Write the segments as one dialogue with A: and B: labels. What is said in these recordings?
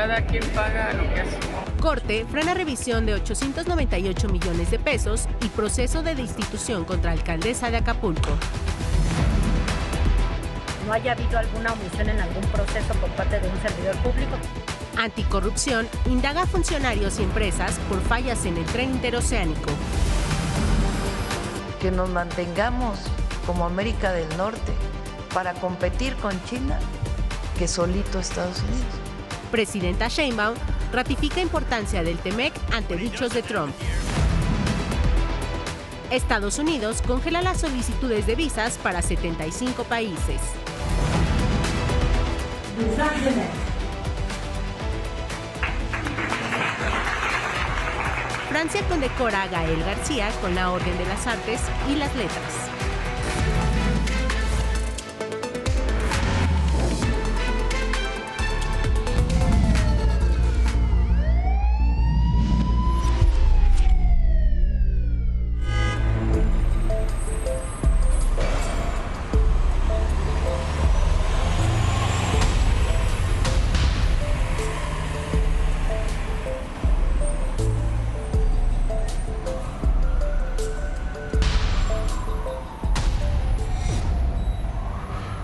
A: cada quien paga lo que hace.
B: Corte frena revisión de 898 millones de pesos y proceso de destitución contra alcaldesa de Acapulco.
C: No haya habido alguna omisión en algún proceso por parte de un servidor público.
B: Anticorrupción indaga a funcionarios y empresas por fallas en el tren interoceánico.
D: Que nos mantengamos como América del Norte para competir con China que solito Estados Unidos.
B: Presidenta Sheinbaum ratifica importancia del TEMEC ante dichos de Trump. Estados Unidos congela las solicitudes de visas para 75 países. Francia condecora a Gael García con la Orden de las Artes y las Letras.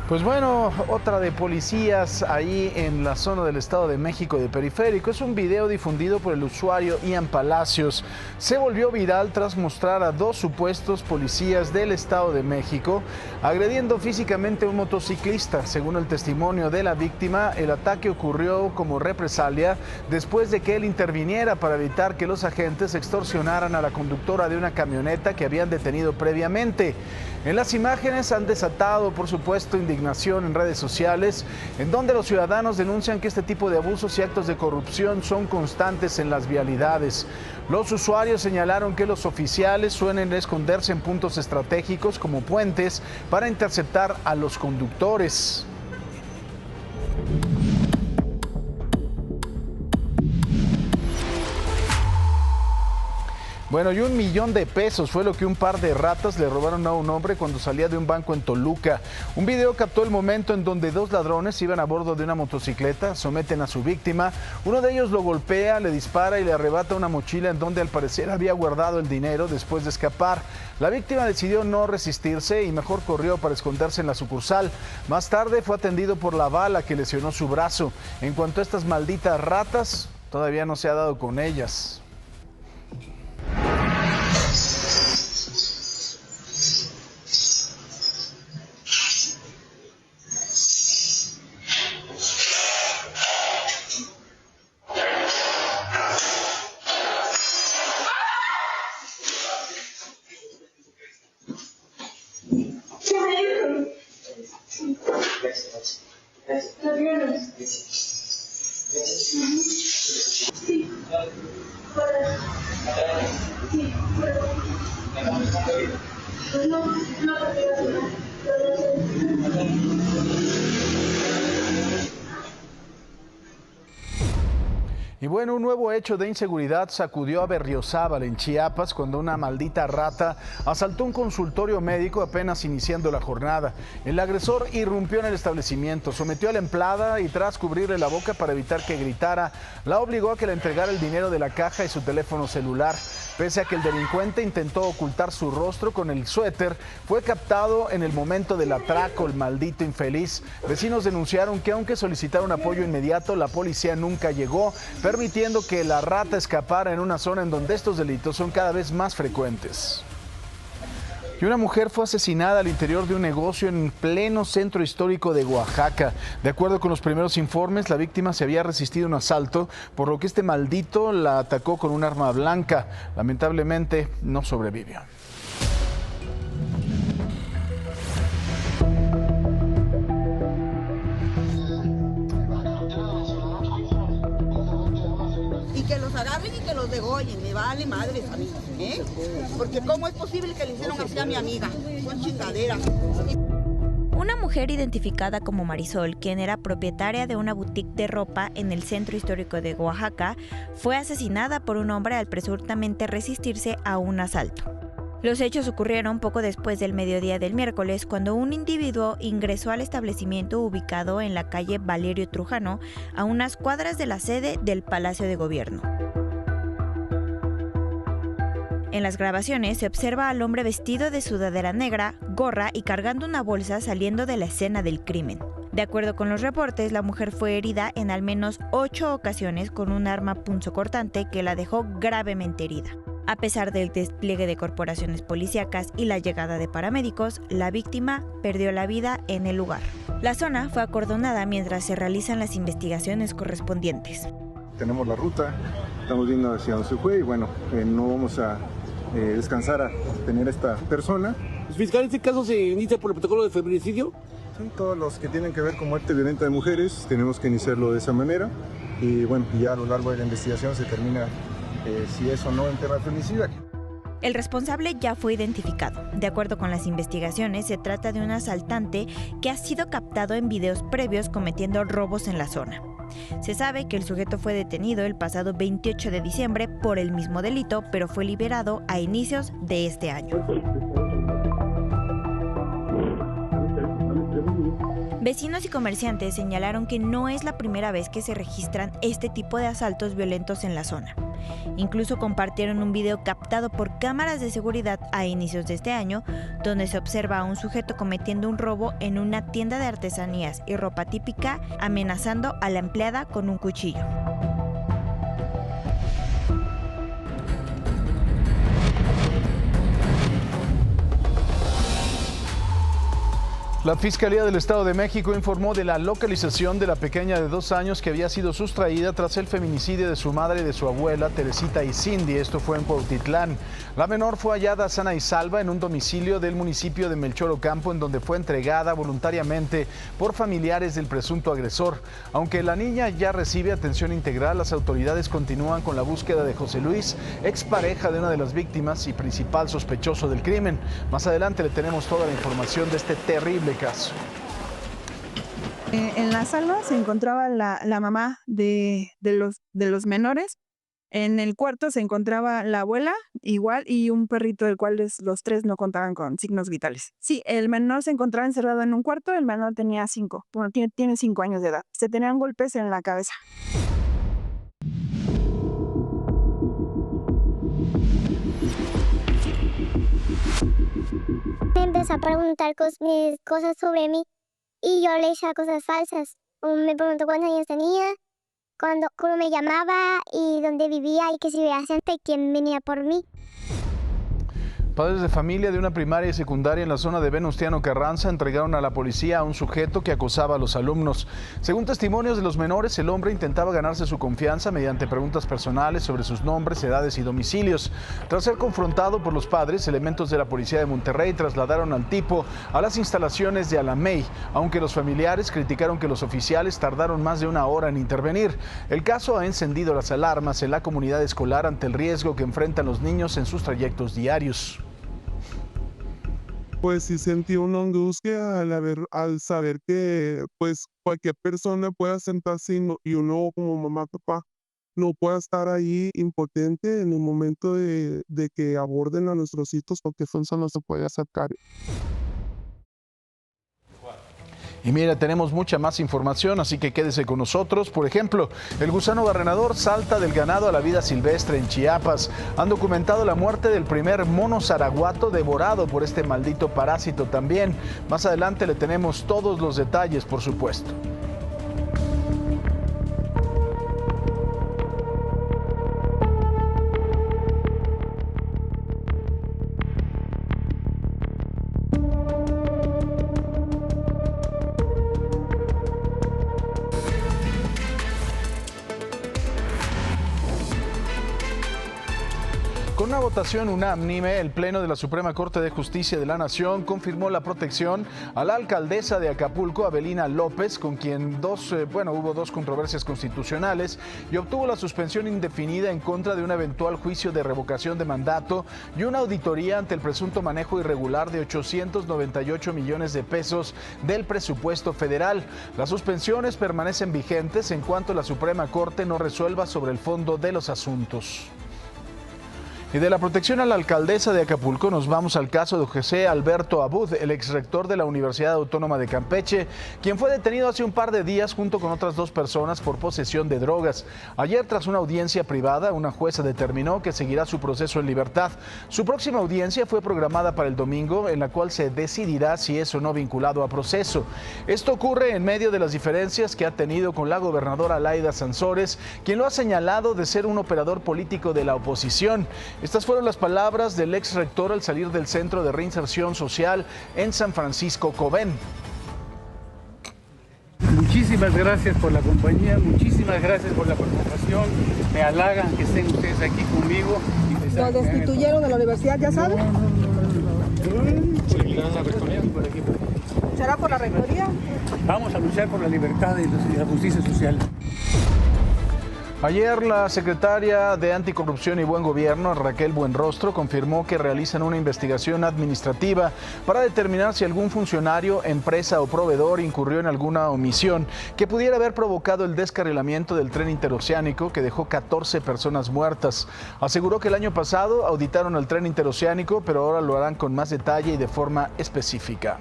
E: Pues bueno, otra de policías ahí en la zona del Estado de México de Periférico. Es un video difundido por el usuario Ian Palacios. Se volvió viral tras mostrar a dos supuestos policías del Estado de México agrediendo físicamente a un motociclista. Según el testimonio de la víctima, el ataque ocurrió como represalia después de que él interviniera para evitar que los agentes extorsionaran a la conductora de una camioneta que habían detenido previamente. En las imágenes han desatado, por supuesto, indignación en redes sociales, en donde los ciudadanos denuncian que este tipo de abusos y actos de corrupción son constantes en las vialidades. Los usuarios señalaron que los oficiales suelen esconderse en puntos estratégicos como puentes para interceptar a los conductores. Bueno, y $1 millón fue lo que un par de ratas le robaron a un hombre cuando salía de un banco en Toluca. Un video captó el momento en donde dos ladrones iban a bordo de una motocicleta, someten a su víctima. Uno de ellos lo golpea, le dispara y le arrebata una mochila en donde al parecer había guardado el dinero después de escapar. La víctima decidió no resistirse y mejor corrió para esconderse en la sucursal. Más tarde fue atendido por la bala que lesionó su brazo. En cuanto a estas malditas ratas, todavía no se ha dado con ellas. Y bueno, un nuevo hecho de inseguridad sacudió a Berriozábal en Chiapas cuando una maldita rata asaltó un consultorio médico apenas iniciando la jornada. El agresor irrumpió en el establecimiento, sometió a la empleada y tras cubrirle la boca para evitar que gritara, la obligó a que le entregara el dinero de la caja y su teléfono celular. Pese a que el delincuente intentó ocultar su rostro con el suéter, fue captado en el momento del atraco, el maldito infeliz. Vecinos denunciaron que aunque solicitaron apoyo inmediato, la policía nunca llegó, permitiendo que la rata escapara en una zona en donde estos delitos son cada vez más frecuentes. Y una mujer fue asesinada al interior de un negocio en pleno centro histórico de Oaxaca. De acuerdo con los primeros informes, la víctima se había resistido a un asalto, por lo que este maldito la atacó con un arma blanca. Lamentablemente no sobrevivió.
F: Que los agarren y que los degollen, me vale madres a mí, ¿eh? Porque ¿cómo es posible que le hicieron así a mi amiga? Son chingaderas.
G: Una mujer identificada como Marisol, quien era propietaria de una boutique de ropa en el centro histórico de Oaxaca, fue asesinada por un hombre al presuntamente resistirse a un asalto. Los hechos ocurrieron poco después del mediodía del miércoles, cuando un individuo ingresó al establecimiento ubicado en la calle Valerio Trujano, a unas cuadras de la sede del Palacio de Gobierno. En las grabaciones se observa al hombre vestido de sudadera negra, gorra y cargando una bolsa saliendo de la escena del crimen. De acuerdo con los reportes, la mujer fue herida en al menos 8 ocasiones con un arma punzocortante que la dejó gravemente herida. A pesar del despliegue de corporaciones policíacas y la llegada de paramédicos, la víctima perdió la vida en el lugar. La zona fue acordonada mientras se realizan las investigaciones correspondientes.
A: Tenemos la ruta, estamos viendo hacia dónde se fue y bueno, no vamos a descansar a tener esta persona.
H: Fiscal, ¿en este caso se inicia por el protocolo de feminicidio?
A: Sí, todos los que tienen que ver con muerte violenta de mujeres tenemos que iniciarlo de esa manera y bueno, ya a lo largo de la investigación se termina si es o no en tema de feminicidio.
G: El responsable ya fue identificado. De acuerdo con las investigaciones, se trata de un asaltante que ha sido captado en videos previos cometiendo robos en la zona. Se sabe que el sujeto fue detenido el pasado 28 de diciembre por el mismo delito, pero fue liberado a inicios de este año. Vecinos y comerciantes señalaron que no es la primera vez que se registran este tipo de asaltos violentos en la zona. Incluso compartieron un video captado por cámaras de seguridad a inicios de este año, donde se observa a un sujeto cometiendo un robo en una tienda de artesanías y ropa típica, amenazando a la empleada con un cuchillo.
E: La Fiscalía del Estado de México informó de la localización de la pequeña de 2 años que había sido sustraída tras el feminicidio de su madre y de su abuela, Teresita y Cindy. Esto fue en Cuautitlán. La menor fue hallada sana y salva en un domicilio del municipio de Melchor Ocampo, en donde fue entregada voluntariamente por familiares del presunto agresor. Aunque la niña ya recibe atención integral, las autoridades continúan con la búsqueda de José Luis, expareja de una de las víctimas y principal sospechoso del crimen. Más adelante le tenemos toda la información de este terrible caso.
I: En la sala se encontraba la mamá de los menores. En el cuarto se encontraba la abuela, igual, y un perrito del cual los 3 no contaban con signos vitales. Sí, el menor se encontraba encerrado en un cuarto, el menor tenía 5, bueno, tiene 5 años de edad. Se tenían golpes en la cabeza.
J: Me empezó a preguntar cosas sobre mí y yo le decía cosas falsas. Me preguntó cuántos años tenía, cómo me llamaba y dónde vivía y que si vivía cerca y quién venía por mí.
E: Padres de familia de una primaria y secundaria en la zona de Venustiano Carranza entregaron a la policía a un sujeto que acosaba a los alumnos. Según testimonios de los menores, el hombre intentaba ganarse su confianza mediante preguntas personales sobre sus nombres, edades y domicilios. Tras ser confrontado por los padres, elementos de la policía de Monterrey trasladaron al tipo a las instalaciones de Alamey, aunque los familiares criticaron que los oficiales tardaron más de 1 hora en intervenir. El caso ha encendido las alarmas en la comunidad escolar ante el riesgo que enfrentan los niños en sus trayectos diarios.
K: Pues sí sentí una angustia al saber que pues cualquier persona puede sentarse y uno como mamá, papá, no puede estar ahí impotente en el momento de que aborden a nuestros hijos, porque Fonso no se puede acercar.
E: Y mira, tenemos mucha más información, así que quédese con nosotros. Por ejemplo, el gusano barrenador salta del ganado a la vida silvestre en Chiapas. Han documentado la muerte del primer mono zaraguato devorado por este maldito parásito también. Más adelante le tenemos todos los detalles, por supuesto. Con una votación unánime, el Pleno de la Suprema Corte de Justicia de la Nación confirmó la protección a la alcaldesa de Acapulco, Avelina López, con quien hubo 2 controversias constitucionales, y obtuvo la suspensión indefinida en contra de un eventual juicio de revocación de mandato y una auditoría ante el presunto manejo irregular de 898 millones de pesos del presupuesto federal. Las suspensiones permanecen vigentes en cuanto la Suprema Corte no resuelva sobre el fondo de los asuntos. Y de la protección a la alcaldesa de Acapulco nos vamos al caso de José Alberto Abud, el exrector de la Universidad Autónoma de Campeche, quien fue detenido hace un par de días junto con otras 2 personas por posesión de drogas. Ayer, tras una audiencia privada, una jueza determinó que seguirá su proceso en libertad. Su próxima audiencia fue programada para el domingo, en la cual se decidirá si es o no vinculado a proceso. Esto ocurre en medio de las diferencias que ha tenido con la gobernadora Laida Sansores, quien lo ha señalado de ser un operador político de la oposición. Estas fueron las palabras del ex rector al salir del Centro de Reinserción Social en San Francisco Cobén.
L: Muchísimas gracias por la compañía, muchísimas gracias por la preocupación. Me halagan que estén ustedes aquí conmigo.
F: ¿Lo destituyeron de la universidad, ya saben? ¿Será por la rectoría?
L: Vamos a luchar por la libertad y la justicia social.
E: Ayer la secretaria de Anticorrupción y Buen Gobierno, Raquel Buenrostro, confirmó que realizan una investigación administrativa para determinar si algún funcionario, empresa o proveedor incurrió en alguna omisión que pudiera haber provocado el descarrilamiento del tren interoceánico que dejó 14 personas muertas. Aseguró que el año pasado auditaron el tren interoceánico, pero ahora lo harán con más detalle y de forma específica.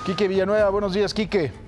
E: Quique Villanueva, buenos días, Quique.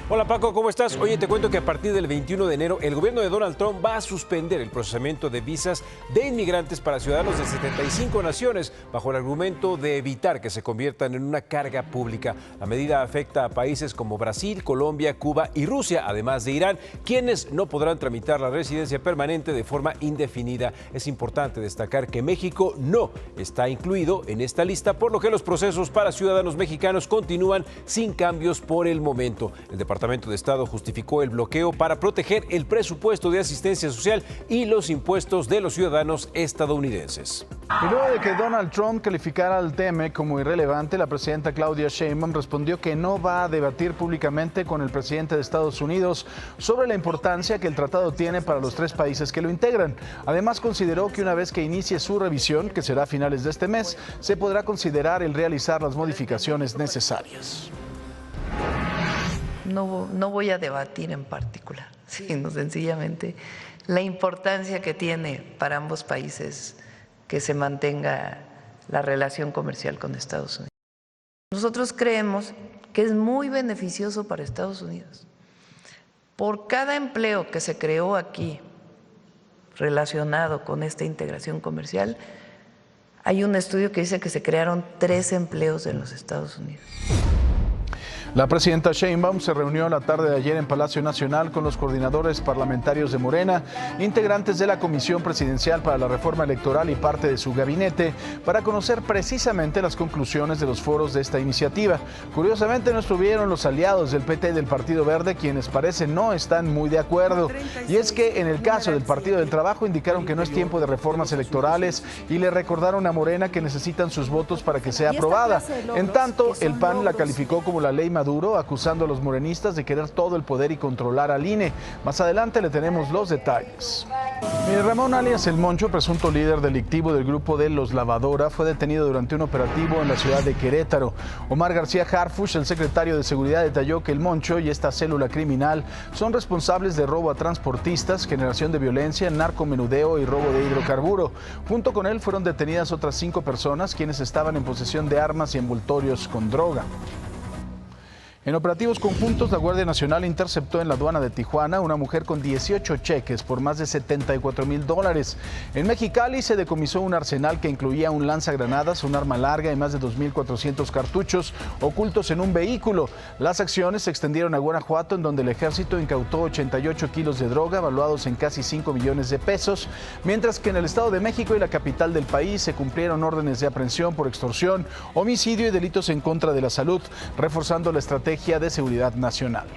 M: Hola Paco, ¿cómo estás? Oye, te cuento que a partir del 21 de enero el gobierno de Donald Trump va a suspender el procesamiento de visas de inmigrantes para ciudadanos de 75 naciones bajo el argumento de evitar que se conviertan en una carga pública. La medida afecta a países como Brasil, Colombia, Cuba y Rusia, además de Irán, quienes no podrán tramitar la residencia permanente de forma indefinida. Es importante destacar que México no está incluido en esta lista, por lo que los procesos para ciudadanos mexicanos continúan sin cambios por el momento. El Departamento de Estado justificó el bloqueo para proteger el presupuesto de asistencia social y los impuestos de los ciudadanos estadounidenses.
E: Y luego de que Donald Trump calificara al TEMEC como irrelevante, la presidenta Claudia Sheinbaum respondió que no va a debatir públicamente con el presidente de Estados Unidos sobre la importancia que el tratado tiene para los 3 países que lo integran. Además, consideró que una vez que inicie su revisión, que será a finales de este mes, se podrá considerar el realizar las modificaciones necesarias.
D: No voy a debatir en particular, sino sencillamente la importancia que tiene para ambos países que se mantenga la relación comercial con Estados Unidos. Nosotros creemos que es muy beneficioso para Estados Unidos. Por cada empleo que se creó aquí relacionado con esta integración comercial, hay un estudio que dice que se crearon 3 empleos en los Estados Unidos.
E: La presidenta Sheinbaum se reunió la tarde de ayer en Palacio Nacional con los coordinadores parlamentarios de Morena, integrantes de la Comisión Presidencial para la Reforma Electoral y parte de su gabinete, para conocer precisamente las conclusiones de los foros de esta iniciativa. Curiosamente no estuvieron los aliados del PT y del Partido Verde, quienes parece no están muy de acuerdo. Y es que en el caso del Partido del Trabajo indicaron que no es tiempo de reformas electorales y le recordaron a Morena que necesitan sus votos para que sea aprobada. En tanto, el PAN la calificó como la ley Maduro, acusando a los morenistas de querer todo el poder y controlar al INE. Más adelante le tenemos los detalles. Ramón alias El Moncho, presunto líder delictivo del grupo de Los Lavadora, fue detenido durante un operativo en la ciudad de Querétaro. Omar García Harfuch, el secretario de Seguridad, detalló que El Moncho y esta célula criminal son responsables de robo a transportistas, generación de violencia, narcomenudeo y robo de hidrocarburo. Junto con él fueron detenidas otras 5 personas, quienes estaban en posesión de armas y envoltorios con droga. En operativos conjuntos, la Guardia Nacional interceptó en la aduana de Tijuana una mujer con 18 cheques por más de $74,000. En Mexicali se decomisó un arsenal que incluía un lanzagranadas, un arma larga y más de 2,400 cartuchos ocultos en un vehículo. Las acciones se extendieron a Guanajuato, en donde el ejército incautó 88 kilos de droga, valuados en casi 5 millones de pesos, mientras que en el Estado de México y la capital del país se cumplieron órdenes de aprehensión por extorsión, homicidio y delitos en contra de la salud, reforzando la estrategia de seguridad nacional.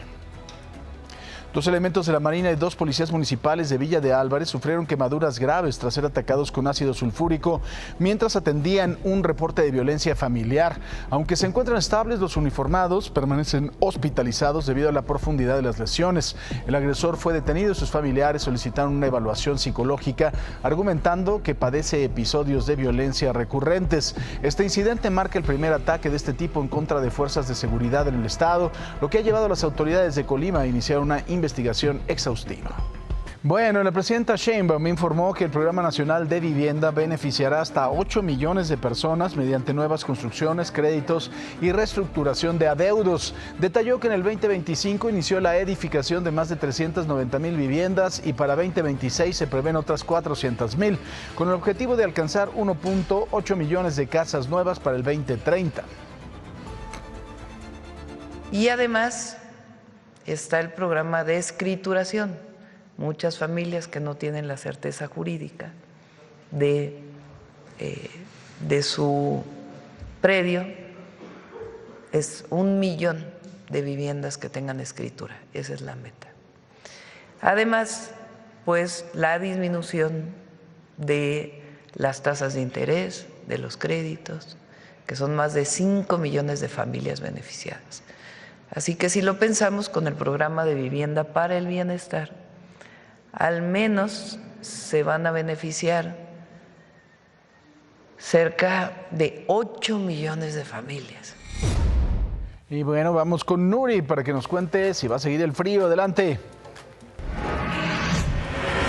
E: 2 elementos de la Marina y 2 policías municipales de Villa de Álvarez sufrieron quemaduras graves tras ser atacados con ácido sulfúrico mientras atendían un reporte de violencia familiar. Aunque se encuentran estables, los uniformados permanecen hospitalizados debido a la profundidad de las lesiones. El agresor fue detenido y sus familiares solicitaron una evaluación psicológica, argumentando que padece episodios de violencia recurrentes. Este incidente marca el primer ataque de este tipo en contra de fuerzas de seguridad en el estado, lo que ha llevado a las autoridades de Colima a iniciar una investigación exhaustiva. Bueno, la presidenta Sheinbaum informó que el Programa Nacional de Vivienda beneficiará hasta 8 millones de personas mediante nuevas construcciones, créditos y reestructuración de adeudos. Detalló que en el 2025 inició la edificación de más de 390,000 viviendas y para 2026 se prevén otras 400,000, con el objetivo de alcanzar 1.8 millones de casas nuevas para el 2030.
D: Y además está el programa de escrituración. Muchas familias que no tienen la certeza jurídica de su predio, es 1 millón de viviendas que tengan escritura, esa es la meta. Además, pues la disminución de las tasas de interés, de los créditos, que son más de 5 millones de familias beneficiadas. Así que si lo pensamos con el programa de vivienda para el bienestar, al menos se van a beneficiar cerca de 8 millones de familias.
E: Y bueno, vamos con Nuri para que nos cuente si va a seguir el frío. Adelante.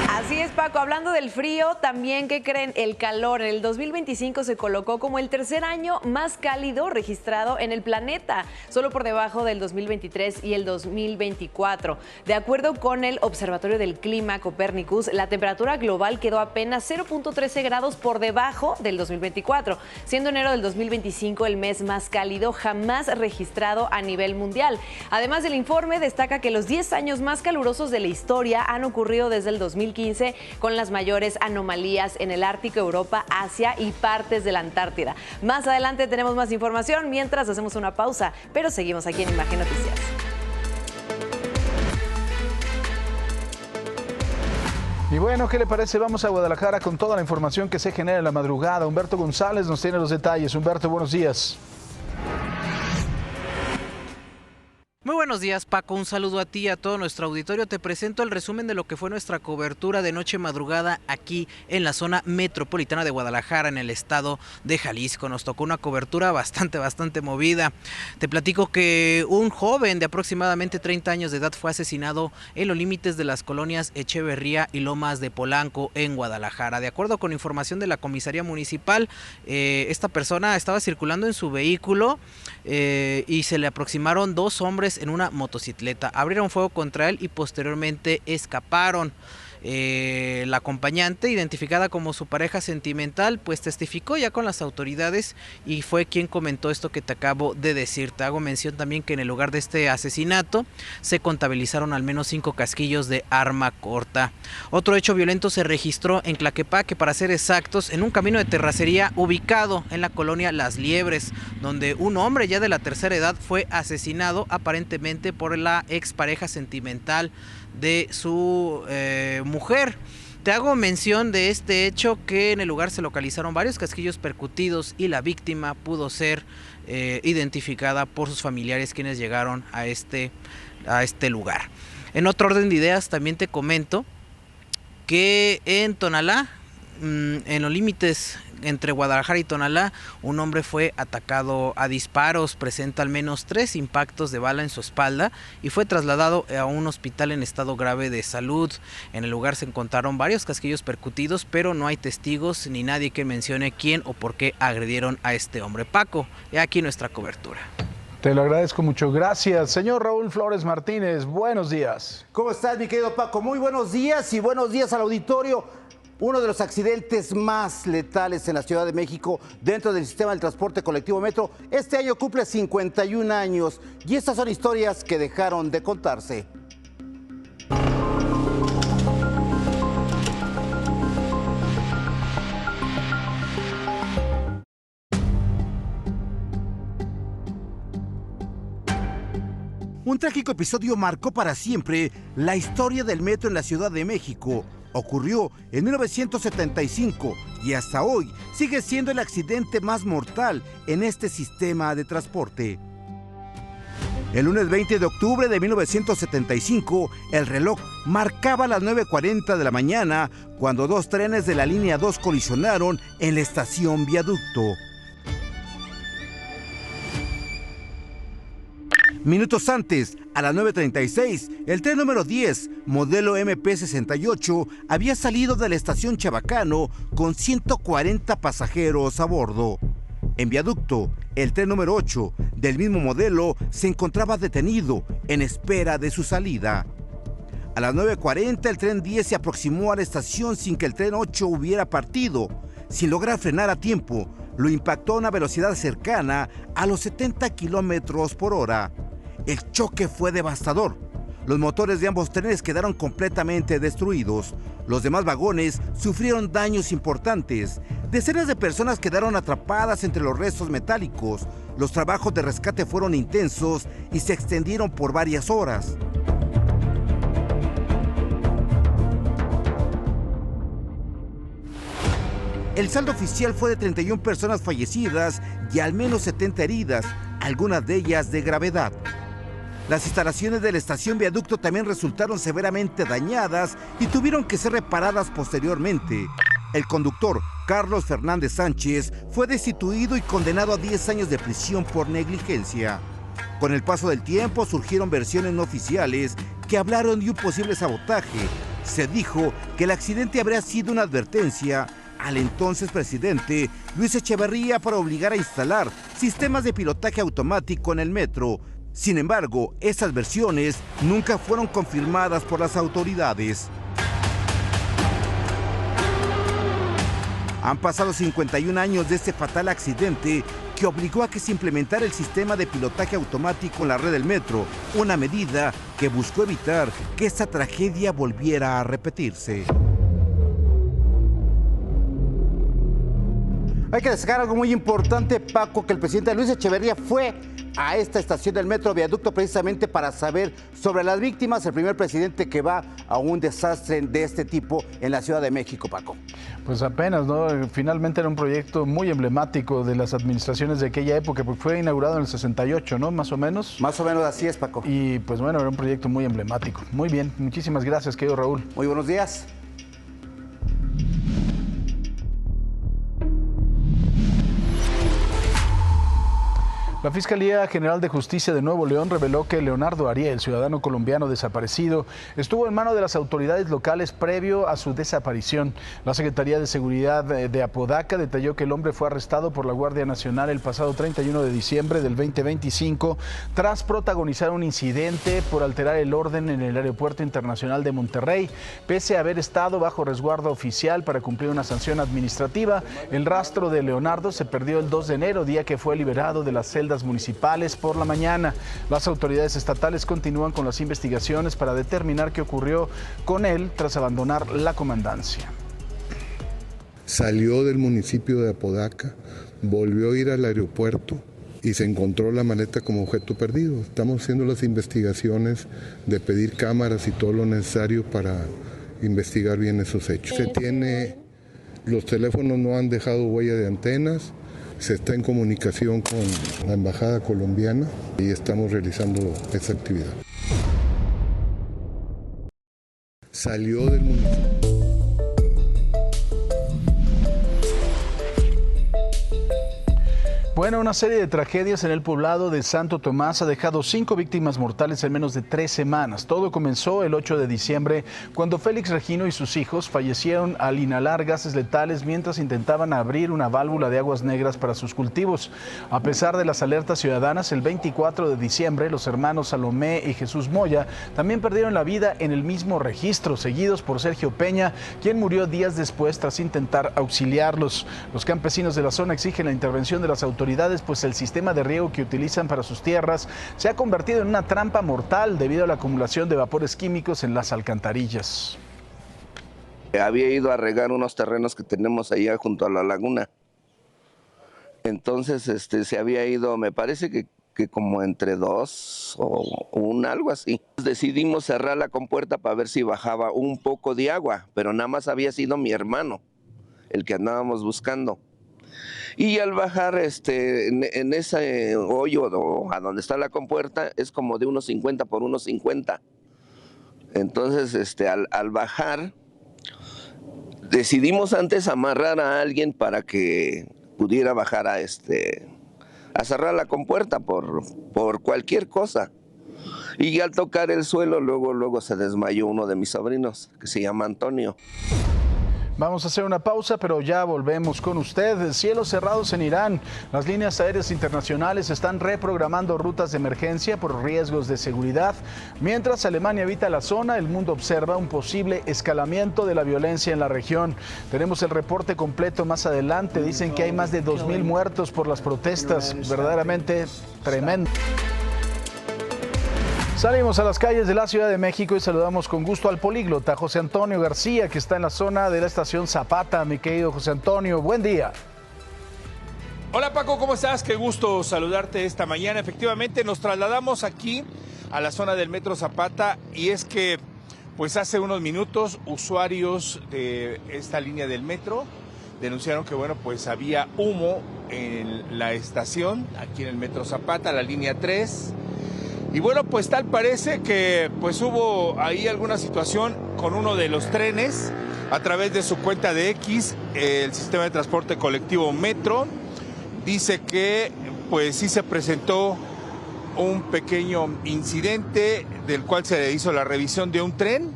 N: Así es, Paco, hablando del frío, también, ¿qué creen? El calor. En el 2025 se colocó como el tercer año más cálido registrado en el planeta, solo por debajo del 2023 y el 2024. De acuerdo con el Observatorio del Clima Copernicus, la temperatura global quedó apenas 0.13 grados por debajo del 2024, siendo enero del 2025 el mes más cálido jamás registrado a nivel mundial. Además, el informe destaca que los 10 años más calurosos de la historia han ocurrido desde el 2015, con las mayores anomalías en el Ártico, Europa, Asia y partes de la Antártida. Más adelante tenemos más información, mientras hacemos una pausa, pero seguimos aquí en Imagen Noticias.
E: Y bueno, ¿qué le parece? Vamos a Guadalajara con toda la información que se genera en la madrugada. Humberto González nos tiene los detalles. Humberto, buenos días.
O: Muy buenos días, Paco, un saludo a ti y a todo nuestro auditorio. Te presento el resumen de lo que fue nuestra cobertura de noche madrugada aquí en la zona metropolitana de Guadalajara, en el estado de Jalisco. Nos tocó una cobertura bastante movida. Te platico que un joven de aproximadamente 30 años de edad fue asesinado en los límites de las colonias Echeverría y Lomas de Polanco en Guadalajara. De acuerdo con información de la comisaría municipal, esta persona estaba circulando en su vehículo y se le aproximaron 2 hombres en una motocicleta. Abrieron fuego contra él y posteriormente escaparon. La acompañante, identificada como su pareja sentimental, pues testificó ya con las autoridades y fue quien comentó esto que te acabo de decir. Te hago mención también que en el lugar de este asesinato se contabilizaron al menos 5 casquillos de arma corta. Otro hecho violento se registró en Tlaquepaque, para ser exactos, en un camino de terracería ubicado en la colonia Las Liebres, donde un hombre ya de la tercera edad fue asesinado aparentemente por la expareja sentimental de su mujer. Te hago mención de este hecho que en el lugar se localizaron varios casquillos percutidos y la víctima pudo ser identificada por sus familiares, quienes llegaron a este lugar. En otro orden de ideas, también te comento que en Tonalá, en los límites entre Guadalajara y Tonalá, un hombre fue atacado a disparos, presenta al menos 3 impactos de bala en su espalda y fue trasladado a un hospital en estado grave de salud. En el lugar se encontraron varios casquillos percutidos, pero no hay testigos ni nadie que mencione quién o por qué agredieron a este hombre. Paco, y aquí nuestra cobertura.
E: Te lo agradezco mucho, gracias. Señor Raúl Flores Martínez, buenos días.
P: ¿Cómo estás, mi querido Paco? Muy buenos días y buenos días al auditorio. Uno de los accidentes más letales en la Ciudad de México dentro del sistema del transporte colectivo Metro este año cumple 51 años y estas son historias que dejaron de contarse. Un trágico episodio marcó para siempre la historia del metro en la Ciudad de México. Ocurrió en 1975 y hasta hoy sigue siendo el accidente más mortal en este sistema de transporte. El lunes 20 de octubre de 1975, el reloj marcaba las 9:40 de la mañana cuando 2 trenes de la línea 2 colisionaron en la estación Viaducto. Minutos antes, a las 9:36, el tren número 10, modelo MP68, había salido de la estación Chabacano con 140 pasajeros a bordo. En Viaducto, el tren número 8, del mismo modelo, se encontraba detenido en espera de su salida. A las 9:40, el tren 10 se aproximó a la estación sin que el tren 8 hubiera partido. Sin lograr frenar a tiempo, lo impactó a una velocidad cercana a los 70 kilómetros por hora. El choque fue devastador. Los motores de ambos trenes quedaron completamente destruidos. Los demás vagones sufrieron daños importantes. Decenas de personas quedaron atrapadas entre los restos metálicos. Los trabajos de rescate fueron intensos y se extendieron por varias horas. El saldo oficial fue de 31 personas fallecidas y al menos 70 heridas, algunas de ellas de gravedad. Las instalaciones de la estación Viaducto también resultaron severamente dañadas y tuvieron que ser reparadas posteriormente. El conductor, Carlos Fernández Sánchez, fue destituido y condenado a 10 años de prisión por negligencia. Con el paso del tiempo surgieron versiones no oficiales que hablaron de un posible sabotaje. Se dijo que el accidente habría sido una advertencia al entonces presidente Luis Echeverría para obligar a instalar sistemas de pilotaje automático en el metro. Sin embargo, estas versiones nunca fueron confirmadas por las autoridades. Han pasado 51 años de este fatal accidente que obligó a que se implementara el sistema de pilotaje automático en la red del metro, una medida que buscó evitar que esta tragedia volviera a repetirse. Hay que destacar algo muy importante, Paco, que el presidente Luis Echeverría fue a esta estación del metro Viaducto precisamente para saber sobre las víctimas, el primer presidente que va a un desastre de este tipo en la Ciudad de México, Paco.
E: Pues apenas, ¿no? Finalmente era un proyecto muy emblemático de las administraciones de aquella época, porque fue inaugurado en el 68, ¿no? Más o menos.
P: Más o menos así es, Paco.
E: Y pues bueno, era un proyecto muy emblemático. Muy bien, muchísimas gracias, querido Raúl.
P: Muy buenos días.
E: La Fiscalía General de Justicia de Nuevo León reveló que Leonardo Ariel, ciudadano colombiano desaparecido, estuvo en manos de las autoridades locales previo a su desaparición. La Secretaría de Seguridad de Apodaca detalló que el hombre fue arrestado por la Guardia Nacional el pasado 31 de diciembre del 2025 tras protagonizar un incidente por alterar el orden en el Aeropuerto Internacional de Monterrey. Pese a haber estado bajo resguardo oficial para cumplir una sanción administrativa, el rastro de Leonardo se perdió el 2 de enero, día que fue liberado de las celdas municipales por la mañana. Las autoridades estatales continúan con las investigaciones para determinar qué ocurrió con él tras abandonar la comandancia.
Q: Salió del municipio de Apodaca, volvió a ir al aeropuerto y se encontró la maleta como objeto perdido. Estamos haciendo las investigaciones de pedir cámaras y todo lo necesario para investigar bien esos hechos. Los teléfonos no han dejado huella de antenas. Se está en comunicación con la Embajada colombiana y estamos realizando esa actividad. Salió del municipio.
E: Bueno, una serie de tragedias en el poblado de Santo Tomás ha dejado 5 víctimas mortales en menos de 3 semanas. Todo comenzó el 8 de diciembre, cuando Félix Regino y sus hijos fallecieron al inhalar gases letales mientras intentaban abrir una válvula de aguas negras para sus cultivos. A pesar de las alertas ciudadanas, el 24 de diciembre, los hermanos Salomé y Jesús Moya también perdieron la vida en el mismo registro, seguidos por Sergio Peña, quien murió días después tras intentar auxiliarlos. Los campesinos de la zona exigen la intervención de las autoridades, pues el sistema de riego que utilizan para sus tierras se ha convertido en una trampa mortal debido a la acumulación de vapores químicos en las alcantarillas.
R: Había ido a regar unos terrenos que tenemos allá junto a la laguna. Entonces se había ido, me parece que como entre 2 o 1, algo así. Decidimos cerrar la compuerta para ver si bajaba un poco de agua, pero nada más había sido mi hermano el que andábamos buscando. Y al bajar en ese hoyo a donde está la compuerta es como de 1.50 por 1.50. Entonces al bajar decidimos antes amarrar a alguien para que pudiera bajar a cerrar la compuerta por cualquier cosa. Y al tocar el suelo, luego se desmayó uno de mis sobrinos, que se llama Antonio.
E: Vamos a hacer una pausa, pero ya volvemos con usted. Cielos cerrados en Irán. Las líneas aéreas internacionales están reprogramando rutas de emergencia por riesgos de seguridad. Mientras Alemania evita la zona, el mundo observa un posible escalamiento de la violencia en la región. Tenemos el reporte completo más adelante. Dicen que hay más de 2,000 muertos por las protestas. Verdaderamente tremendo. Salimos a las calles de la Ciudad de México y saludamos con gusto al políglota José Antonio García, que está en la zona de la estación Zapata. Mi querido José Antonio, buen día.
S: Hola Paco, ¿cómo estás? Qué gusto saludarte esta mañana. Efectivamente, nos trasladamos aquí a la zona del Metro Zapata y es que, pues hace unos minutos, usuarios de esta línea del metro denunciaron que, bueno, pues había humo en la estación, aquí en el Metro Zapata, la línea 3. Y bueno, pues tal parece que pues hubo ahí alguna situación con uno de los trenes. A través de su cuenta de X, el sistema de transporte colectivo Metro dice que pues sí se presentó un pequeño incidente del cual se le hizo la revisión de un tren,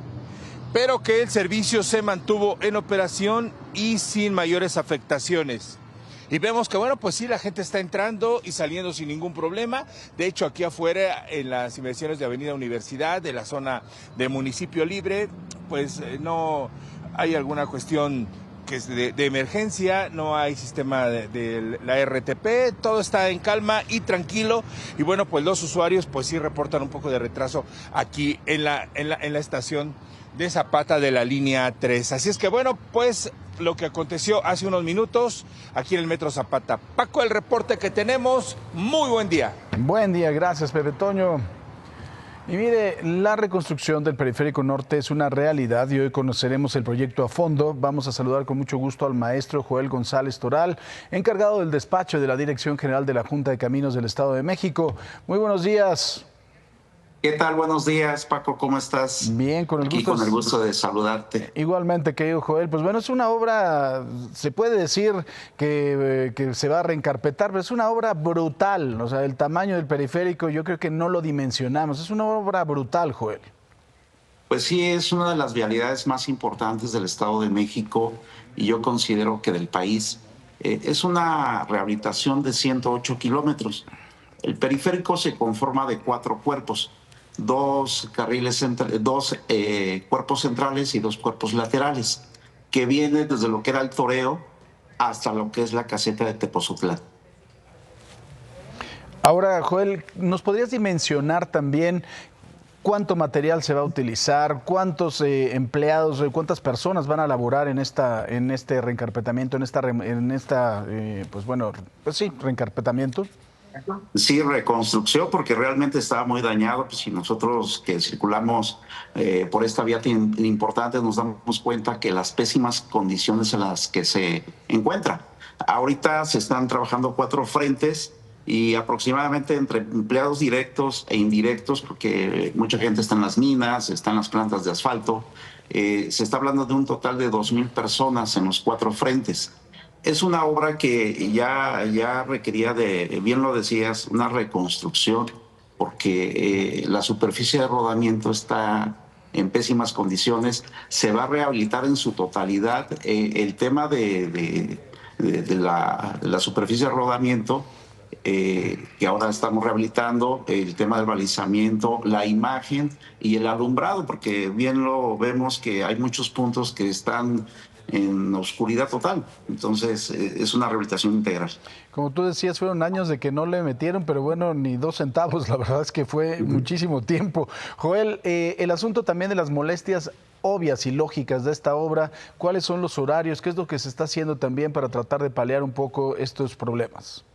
S: pero que el servicio se mantuvo en operación y sin mayores afectaciones. Y vemos que, bueno, pues sí, la gente está entrando y saliendo sin ningún problema. De hecho, aquí afuera, en las inmediaciones de Avenida Universidad, de la zona de Municipio Libre, pues no hay alguna cuestión que es de emergencia, no hay sistema de la RTP, todo está en calma y tranquilo. Y bueno, pues los usuarios pues sí reportan un poco de retraso aquí en la estación de Zapata de la línea 3. Así es que, bueno, pues lo que aconteció hace unos minutos aquí en el Metro Zapata. Paco, el reporte que tenemos. Muy buen día.
E: Buen día, gracias Pepe Toño. Y mire, la reconstrucción del Periférico Norte es una realidad y hoy conoceremos el proyecto a fondo. Vamos a saludar con mucho gusto al maestro Joel González Toral, encargado del despacho de la Dirección General de la Junta de Caminos del Estado de México. Muy buenos días.
T: ¿Qué tal? Buenos días, Paco, ¿cómo estás?
E: Bien, con el gusto.
T: Y con el gusto de saludarte.
E: Igualmente, querido Joel. Pues bueno, es una obra, se puede decir que se va a reencarpetar, pero es una obra brutal. O sea, el tamaño del periférico yo creo que no lo dimensionamos. Es una obra brutal, Joel.
T: Pues sí, es una de las vialidades más importantes del Estado de México y yo considero que del país. Es una rehabilitación de 108 kilómetros. El periférico se conforma de 4 cuerpos. Dos cuerpos centrales y 2 cuerpos laterales, que vienen desde lo que era el Toreo hasta lo que es la caseta de Tepozotlán.
E: Ahora, Joel, ¿nos podrías dimensionar también cuánto material se va a utilizar, cuántos empleados, cuántas personas van a laborar en este reencarpetamiento, reencarpetamiento?
T: Sí, reconstrucción, porque realmente estaba muy dañado. Pues, si nosotros que circulamos por esta vía tan importante nos damos cuenta que las pésimas condiciones en las que se encuentra. Ahorita se están trabajando 4 frentes y aproximadamente entre empleados directos e indirectos, porque mucha gente está en las minas, está en las plantas de asfalto, se está hablando de un total de 2,000 personas en los 4 frentes. Es una obra que ya requería bien lo decías, una reconstrucción, porque la superficie de rodamiento está en pésimas condiciones. Se va a rehabilitar en su totalidad. El tema de la superficie de rodamiento, que ahora estamos rehabilitando, el tema del balizamiento, la imagen y el alumbrado, porque bien lo vemos que hay muchos puntos que están en oscuridad total. Entonces es una rehabilitación integral.
E: Como tú decías, fueron años de que no le metieron, pero bueno, ni 2 centavos, la verdad es que fue muchísimo tiempo. Joel, el asunto también de las molestias obvias y lógicas de esta obra, ¿cuáles son los horarios? ¿Qué es lo que se está haciendo también para tratar de paliar un poco estos problemas?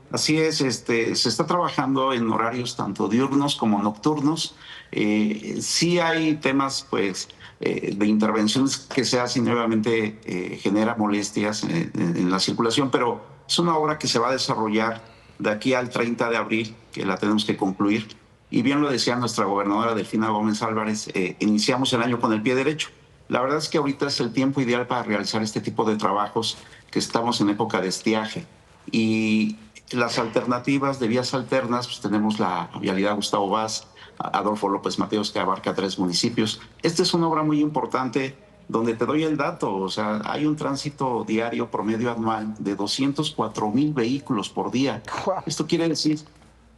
T: Así es, se está trabajando en horarios tanto diurnos como nocturnos. Sí hay temas, pues, de intervenciones que se hacen y obviamente genera molestias en la circulación, pero es una obra que se va a desarrollar de aquí al 30 de abril, que la tenemos que concluir. Y bien lo decía nuestra gobernadora Delfina Gómez Álvarez, iniciamos el año con el pie derecho. La verdad es que ahorita es el tiempo ideal para realizar este tipo de trabajos, que estamos en época de estiaje. Y las alternativas de vías alternas, pues tenemos la vialidad Gustavo Vaz Adolfo López Mateos, que abarca 3 municipios. Esta es una obra muy importante donde te doy el dato, o sea, hay un tránsito diario promedio anual de 204,000 vehículos por día. Esto quiere decir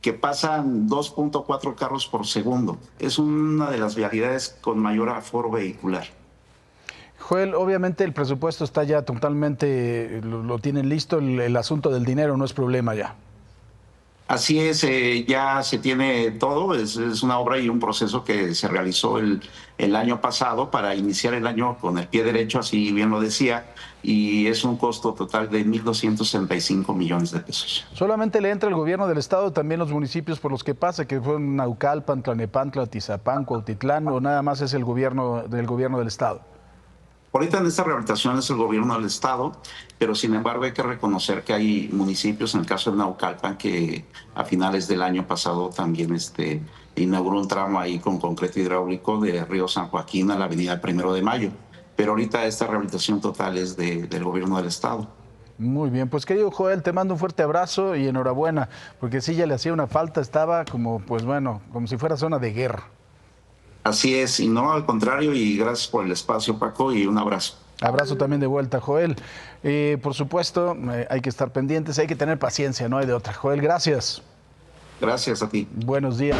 T: que pasan 2.4 carros por segundo. Es una de las vialidades con mayor aforo vehicular.
E: Joel, obviamente el presupuesto está ya totalmente, lo tienen listo, el asunto del dinero no es problema ya.
T: Así es, ya se tiene todo, es una obra y un proceso que se realizó el año pasado para iniciar el año con el pie derecho, así bien lo decía, y es un costo total de 1.265 millones de pesos.
E: ¿Solamente le entra el gobierno del estado, también los municipios por los que pasa, que fueron Naucalpan, Tlalnepantla, Tizapán, Cuautitlán, o nada más es el gobierno del estado?
T: Ahorita en esta rehabilitación es el gobierno del estado, pero sin embargo hay que reconocer que hay municipios, en el caso de Naucalpan, que a finales del año pasado también inauguró un tramo ahí con concreto hidráulico de Río San Joaquín a la avenida 1 de Mayo. Pero ahorita esta rehabilitación total es del gobierno del estado.
E: Muy bien, pues querido Joel, te mando un fuerte abrazo y enhorabuena, porque sí ya le hacía una falta, estaba como, pues bueno, como si fuera zona de guerra.
T: Así es, y no al contrario, y gracias por el espacio, Paco, y un abrazo.
E: Abrazo también de vuelta, Joel. Por supuesto, hay que estar pendientes, hay que tener paciencia, no hay de otra. Joel, gracias.
T: Gracias a ti.
E: Buenos días.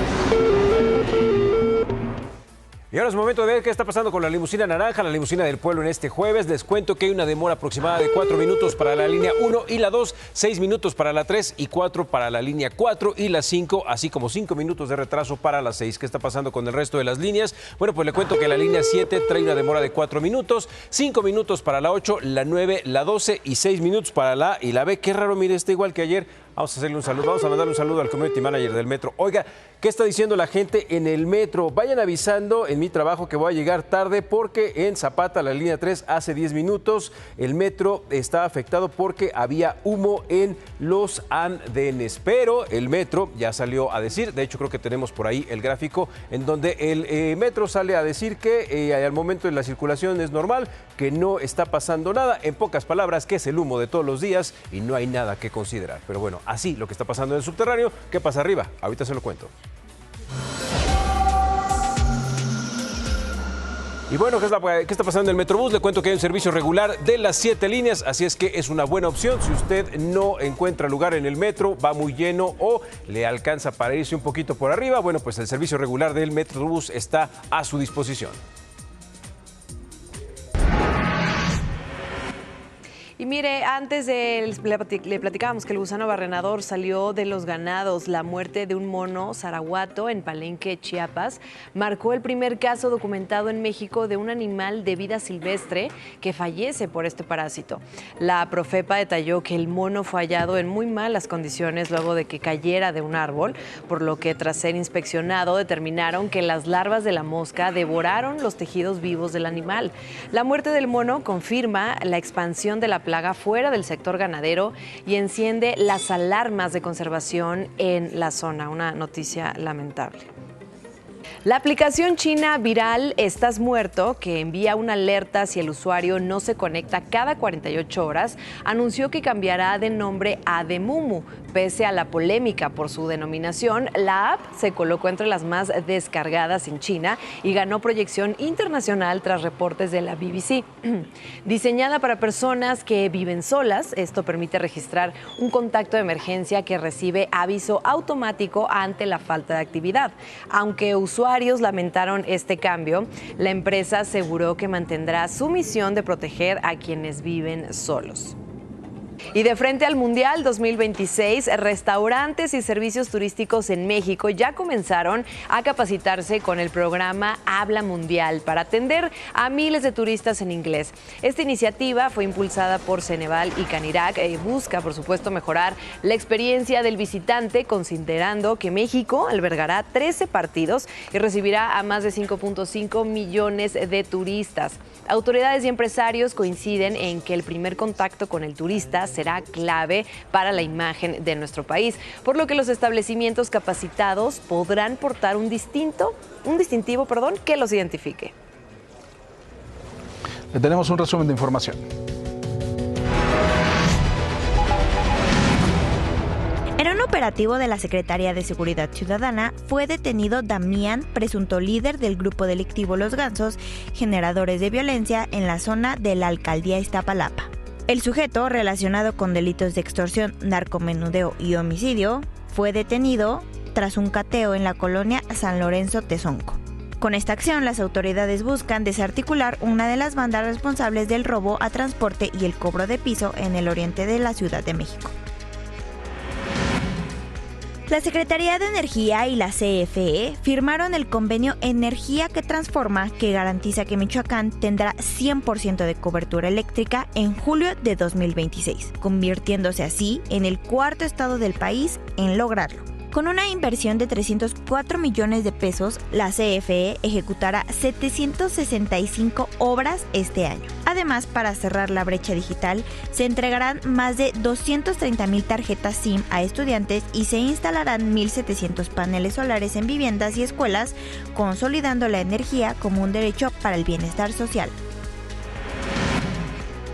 M: Y ahora es momento de ver qué está pasando con la limusina naranja, la limusina del pueblo en este jueves. Les cuento que hay una demora aproximada de 4 minutos para la línea 1 y la 2, 6 minutos para la 3 y 4 para la línea 4 y la 5, así como 5 minutos de retraso para la 6. ¿Qué está pasando con el resto de las líneas? Bueno, pues le cuento que la línea 7 trae una demora de 4 minutos, 5 minutos para la 8, la 9, la 12 y 6 minutos para la A y la B. Qué raro, mire, está igual que ayer. Vamos a hacerle un saludo, vamos a mandarle un saludo al community manager del metro. Oiga, ¿qué está diciendo la gente en el metro? Vayan avisando en mi trabajo que voy a llegar tarde porque en Zapata, la línea 3, hace 10 minutos el metro está afectado porque había humo en los andenes. Pero el metro ya salió a decir, de hecho creo que tenemos por ahí el gráfico en donde el metro sale a decir que al momento de la circulación es normal, que no está pasando nada. En pocas palabras, que es el humo de todos los días y no hay nada que considerar. Pero bueno, así lo que está pasando en el subterráneo. ¿Qué pasa arriba? Ahorita se lo cuento. Y bueno, ¿qué está pasando en el Metrobús? Le cuento que hay un servicio regular de las 7 líneas, así es que es una buena opción. Si usted no encuentra lugar en el metro, va muy lleno o le alcanza para irse un poquito por arriba, bueno, pues el servicio regular del Metrobús está a su disposición.
N: Y mire, antes le platicábamos que el gusano barrenador salió de los ganados. La muerte de un mono zarahuato en Palenque, Chiapas, marcó el primer caso documentado en México de un animal de vida silvestre que fallece por este parásito. La Profepa detalló que el mono fue hallado en muy malas condiciones luego de que cayera de un árbol, por lo que tras ser inspeccionado determinaron que las larvas de la mosca devoraron los tejidos vivos del animal. La muerte del mono confirma la expansión de la plaga fuera del sector ganadero y enciende las alarmas de conservación en la zona. Una noticia lamentable. La aplicación china viral Estás Muerto, que envía una alerta si el usuario no se conecta cada 48 horas, anunció que cambiará de nombre a Demumu. Pese a la polémica por su denominación, la app se colocó entre las más descargadas en China y ganó proyección internacional tras reportes de la BBC. Diseñada para personas que viven solas, esto permite registrar un contacto de emergencia que recibe aviso automático ante la falta de actividad. Aunque usuarios lamentaron este cambio, la empresa aseguró que mantendrá su misión de proteger a quienes viven solos. Y de frente al Mundial 2026, restaurantes y servicios turísticos en México ya comenzaron a capacitarse con el programa Habla Mundial para atender a miles de turistas en inglés. Esta iniciativa fue impulsada por Ceneval y Canirac y busca, por supuesto, mejorar la experiencia del visitante, considerando que México albergará 13 partidos y recibirá a más de 5.5 millones de turistas. Autoridades y empresarios coinciden en que el primer contacto con el turista será clave para la imagen de nuestro país, por lo que los establecimientos capacitados podrán portar un distintivo, que los identifique.
E: Le tenemos un resumen de información.
G: En un operativo de la Secretaría de Seguridad Ciudadana fue detenido Damián, presunto líder del grupo delictivo Los Gansos, generadores de violencia en la zona de la alcaldía Iztapalapa. El sujeto, relacionado con delitos de extorsión, narcomenudeo y homicidio, fue detenido tras un cateo en la colonia San Lorenzo Tezonco. Con esta acción, las autoridades buscan desarticular una de las bandas responsables del robo a transporte y el cobro de piso en el oriente de la Ciudad de México. La Secretaría de Energía y la CFE firmaron el convenio Energía que Transforma, que garantiza que Michoacán tendrá 100% de cobertura eléctrica en julio de 2026, convirtiéndose así en el cuarto estado del país en lograrlo. Con una inversión de 304 millones de pesos, la CFE ejecutará 765 obras este año. Además, para cerrar la brecha digital, se entregarán más de 230,000 tarjetas SIM a estudiantes y se instalarán 1,700 paneles solares en viviendas y escuelas, consolidando la energía como un derecho para el bienestar social.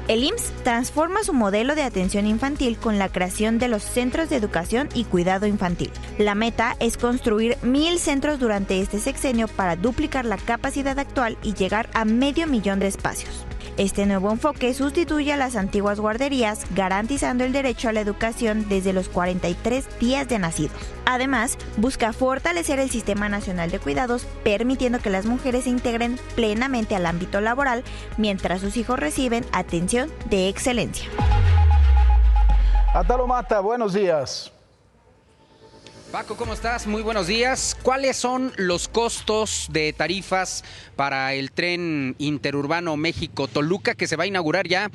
G: El IMSS transforma su modelo de atención infantil con la creación de los Centros de Educación y Cuidado Infantil. La meta es construir 1,000 centros durante este sexenio para duplicar la capacidad actual y llegar a 500,000 de espacios. Este nuevo enfoque sustituye a las antiguas guarderías, garantizando el derecho a la educación desde los 43 días de nacidos. Además, busca fortalecer el Sistema Nacional de Cuidados, permitiendo que las mujeres se integren plenamente al ámbito laboral, mientras sus hijos reciben atención de excelencia.
E: Atalo Mata, buenos días.
U: Paco, ¿cómo estás? Muy buenos días. ¿Cuáles son los costos de tarifas para el tren interurbano México-Toluca que se va a inaugurar ya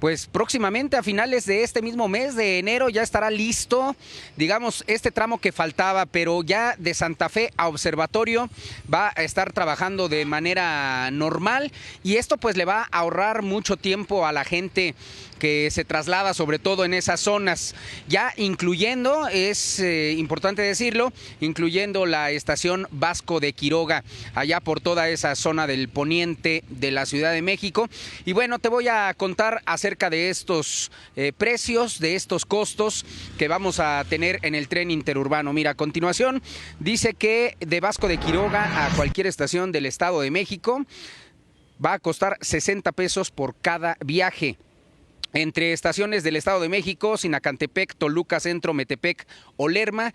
U: pues próximamente a finales de este mismo mes de enero? Ya estará listo, digamos, este tramo que faltaba, pero ya de Santa Fe a Observatorio va a estar trabajando de manera normal y esto pues le va a ahorrar mucho tiempo a la gente que se traslada sobre todo en esas zonas, ya incluyendo, es importante decirlo, incluyendo la estación Vasco de Quiroga, allá por toda esa zona del poniente de la Ciudad de México. Y bueno, te voy a contar acerca de estos precios, de estos costos que vamos a tener en el tren interurbano. Mira, a continuación dice que de Vasco de Quiroga a cualquier estación del Estado de México va a costar 60 pesos por cada viaje. Entre estaciones del Estado de México, Sinacantepec, Toluca Centro, Metepec o Lerma,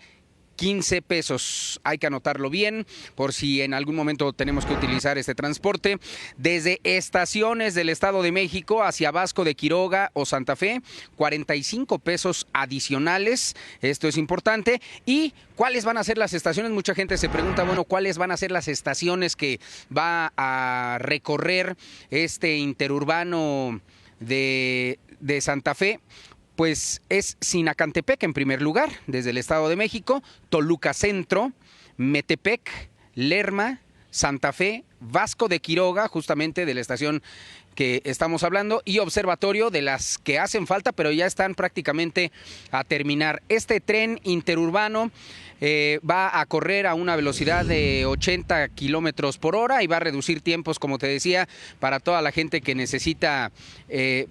U: 15 pesos. Hay que anotarlo bien por si en algún momento tenemos que utilizar este transporte. Desde estaciones del Estado de México hacia Vasco de Quiroga o Santa Fe, 45 pesos adicionales. Esto es importante. ¿Y cuáles van a ser las estaciones? Mucha gente se pregunta, bueno, ¿cuáles van a ser las estaciones que va a recorrer este interurbano de Santa Fe? Pues es Sinacantepec en primer lugar, desde el Estado de México, Toluca Centro, Metepec, Lerma, Santa Fe, Vasco de Quiroga, justamente de la estación que estamos hablando, y Observatorio, de las que hacen falta, pero ya están prácticamente a terminar. Este tren interurbano va a correr a una velocidad de 80 kilómetros por hora y va a reducir tiempos, como te decía, para toda la gente que necesita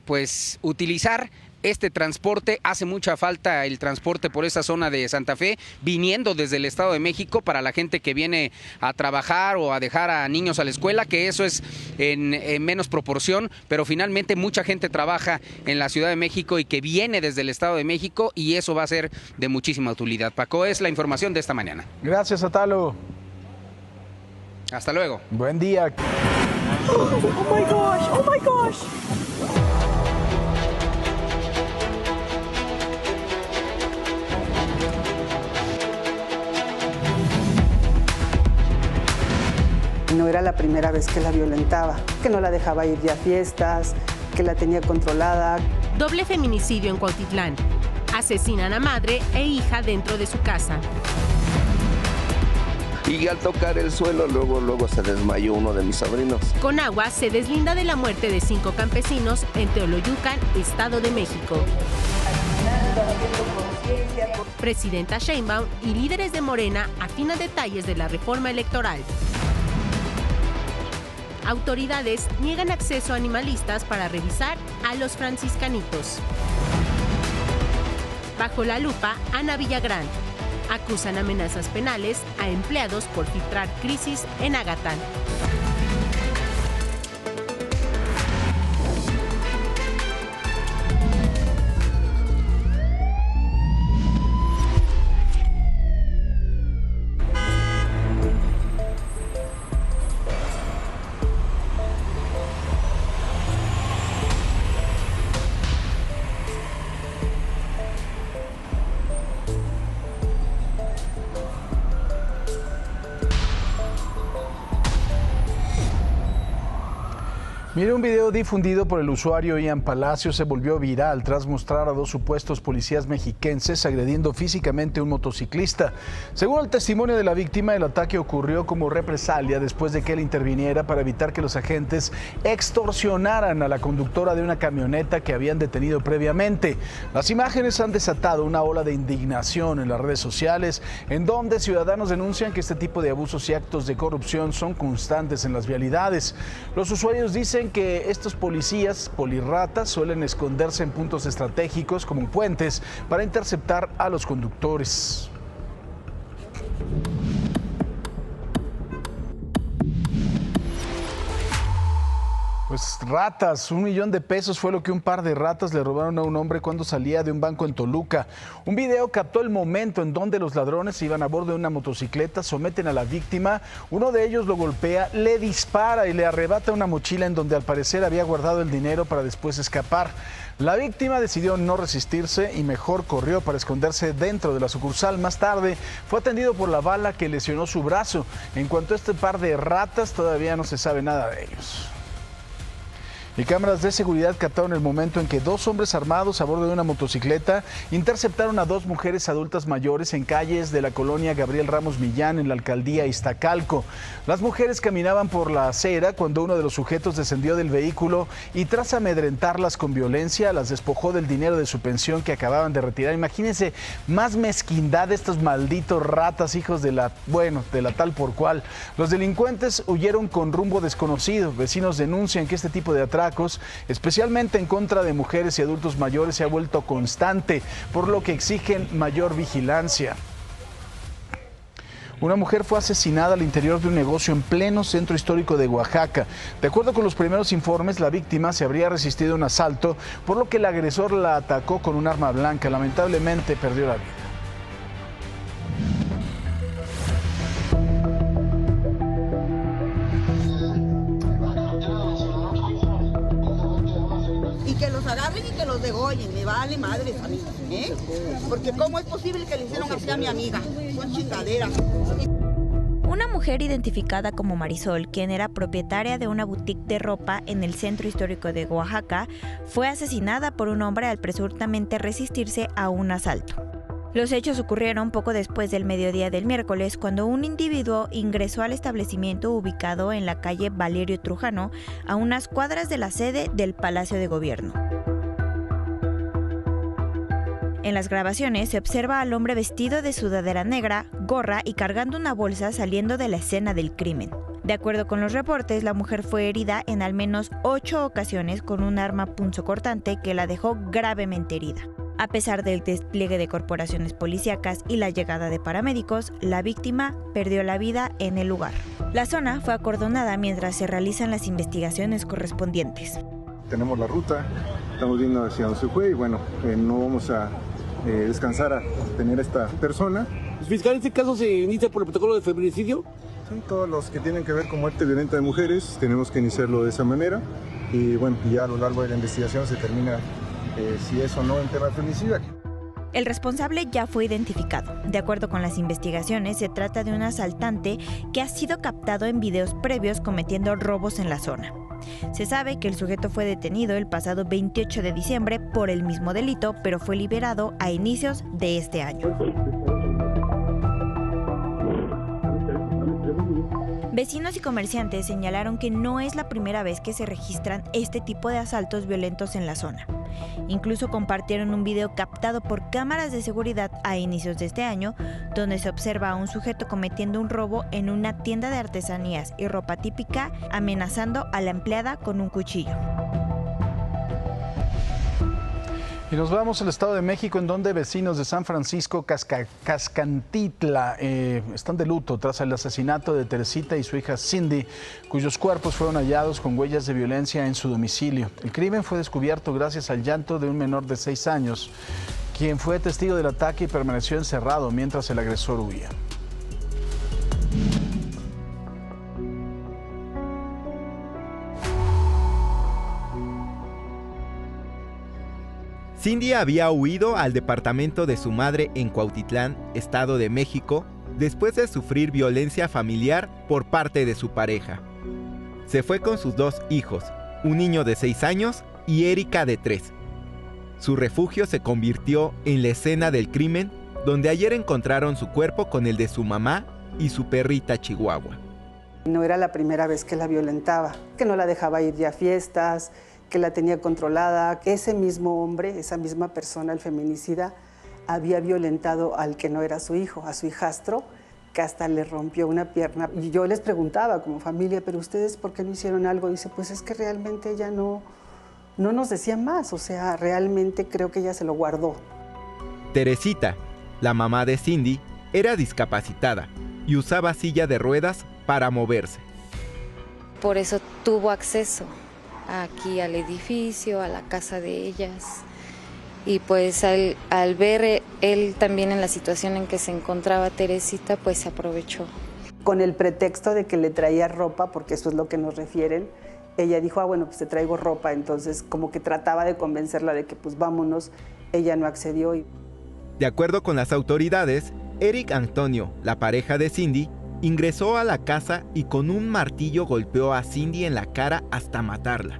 U: pues utilizar este transporte. Hace mucha falta el transporte por esa zona de Santa Fe, viniendo desde el Estado de México, para la gente que viene a trabajar o a dejar a niños a la escuela, que eso es en menos proporción, pero finalmente mucha gente trabaja en la Ciudad de México y que viene desde el Estado de México, y eso va a ser de muchísima utilidad. Paco, es la información de esta mañana.
E: Gracias, Atalo.
U: Hasta luego.
E: Buen día.
V: Oh my gosh, oh my gosh.
W: No era la primera vez que la violentaba, que no la dejaba ir ya a fiestas, que la tenía controlada.
B: Doble feminicidio en Cuautitlán. Asesinan a madre e hija dentro de su casa.
R: Y al tocar el suelo, luego se desmayó uno de mis sobrinos.
B: Conagua se deslinda de la muerte de 5 campesinos en Teoloyucan, Estado de México. Presidenta Sheinbaum y líderes de Morena afinan detalles de la reforma electoral. Autoridades niegan acceso a animalistas para revisar a los franciscanitos. Bajo la lupa, Ana Villagrán. Acusan amenazas penales a empleados por filtrar crisis en Agatán.
E: Mire, un video difundido por el usuario Ian Palacio se volvió viral tras mostrar a dos supuestos policías mexiquenses agrediendo físicamente a un motociclista. Según el testimonio de la víctima, el ataque ocurrió como represalia después de que él interviniera para evitar que los agentes extorsionaran a la conductora de una camioneta que habían detenido previamente. Las imágenes han desatado una ola de indignación en las redes sociales, en donde ciudadanos denuncian que este tipo de abusos y actos de corrupción son constantes en las vialidades. Los usuarios dicen que estos policías polirratas suelen esconderse en puntos estratégicos como puentes para interceptar a los conductores. Pues ratas, $1 millón fue lo que un par de ratas le robaron a un hombre cuando salía de un banco en Toluca. Un video captó el momento en donde los ladrones iban a bordo de una motocicleta, someten a la víctima, uno de ellos lo golpea, le dispara y le arrebata una mochila en donde al parecer había guardado el dinero para después escapar. La víctima decidió no resistirse y mejor corrió para esconderse dentro de la sucursal. Más tarde fue atendido por la bala que lesionó su brazo. En cuanto a este par de ratas, todavía no se sabe nada de ellos. Y cámaras de seguridad captaron el momento en que dos hombres armados a bordo de una motocicleta interceptaron a dos mujeres adultas mayores en calles de la colonia Gabriel Ramos Millán en la alcaldía Iztacalco. Las mujeres caminaban por la acera cuando uno de los sujetos descendió del vehículo y tras amedrentarlas con violencia las despojó del dinero de su pensión que acababan de retirar. Imagínense más mezquindad de estos malditos ratas, hijos de la tal por cual. Los delincuentes huyeron con rumbo desconocido. Vecinos denuncian que este tipo de atracos, especialmente en contra de mujeres y adultos mayores, se ha vuelto constante, por lo que exigen mayor vigilancia. Una mujer fue asesinada al interior de un negocio en pleno centro histórico de Oaxaca. De acuerdo con los primeros informes, la víctima se habría resistido a un asalto, por lo que el agresor la atacó con un arma blanca. Lamentablemente perdió la vida.
F: Que los agarren y que los degollen, me vale madres a mí, ¿eh? Porque ¿cómo es posible que le hicieron así a mi amiga? Son chingaderas.
G: Una mujer identificada como Marisol, quien era propietaria de una boutique de ropa en el centro histórico de Oaxaca, fue asesinada por un hombre al presuntamente resistirse a un asalto. Los hechos ocurrieron poco después del mediodía del miércoles, cuando un individuo ingresó al establecimiento ubicado en la calle Valerio Trujano, a unas cuadras de la sede del Palacio de Gobierno. En las grabaciones se observa al hombre vestido de sudadera negra, gorra y cargando una bolsa saliendo de la escena del crimen. De acuerdo con los reportes, la mujer fue herida en al menos 8 ocasiones con un arma punzocortante que la dejó gravemente herida. A pesar del despliegue de corporaciones policíacas y la llegada de paramédicos, la víctima perdió la vida en el lugar. La zona fue acordonada mientras se realizan las investigaciones correspondientes.
A: Tenemos la ruta, estamos viendo hacia dónde se fue y bueno, no vamos a descansar a tener a esta persona.
C: Fiscal, ¿en este caso se inicia por el protocolo de feminicidio?
A: Sí, todos los que tienen que ver con muerte violenta de mujeres tenemos que iniciarlo de esa manera y bueno, ya a lo largo de la investigación se termina si es o no en tema de feminicidio.
G: El responsable ya fue identificado. De acuerdo con las investigaciones, se trata de un asaltante que ha sido captado en videos previos cometiendo robos en la zona. Se sabe que el sujeto fue detenido el pasado 28 de diciembre por el mismo delito, pero fue liberado a inicios de este año. Vecinos y comerciantes señalaron que no es la primera vez que se registran este tipo de asaltos violentos en la zona. Incluso compartieron un video captado por cámaras de seguridad a inicios de este año, donde se observa a un sujeto cometiendo un robo en una tienda de artesanías y ropa típica, amenazando a la empleada con un cuchillo.
E: Y nos vamos al Estado de México, en donde vecinos de San Francisco Cascantitla están de luto tras el asesinato de Teresita y su hija Cindy, cuyos cuerpos fueron hallados con huellas de violencia en su domicilio. El crimen fue descubierto gracias al llanto de un menor de 6 años, quien fue testigo del ataque y permaneció encerrado mientras el agresor huía.
H: Cindy había huido al departamento de su madre en Cuautitlán, Estado de México, después de sufrir violencia familiar por parte de su pareja. Se fue con sus 2 hijos, un niño de 6 años y Erika de 3. Su refugio se convirtió en la escena del crimen, donde ayer encontraron su cuerpo con el de su mamá y su perrita Chihuahua.
W: No era la primera vez que la violentaba, que no la dejaba ir ya a fiestas, que la tenía controlada. Ese mismo hombre, esa misma persona, el feminicida, había violentado al que no era su hijo, a su hijastro, que hasta le rompió una pierna. Y yo les preguntaba como familia, ¿pero ustedes por qué no hicieron algo? Dice, pues es que realmente ella no nos decía más, o sea, realmente creo que ella se lo guardó.
H: Teresita, la mamá de Cindy, era discapacitada y usaba silla de ruedas para moverse.
I: Por eso tuvo acceso aquí al edificio, a la casa de ellas, y pues al ver él también en la situación en que se encontraba Teresita, pues se aprovechó.
W: Con el pretexto de que le traía ropa, porque eso es lo que nos refieren, ella dijo, bueno, pues te traigo ropa, entonces como que trataba de convencerla de que pues vámonos, ella no accedió.
H: De acuerdo con las autoridades, Eric Antonio, la pareja de Cindy, ingresó a la casa y con un martillo golpeó a Cindy en la cara hasta matarla.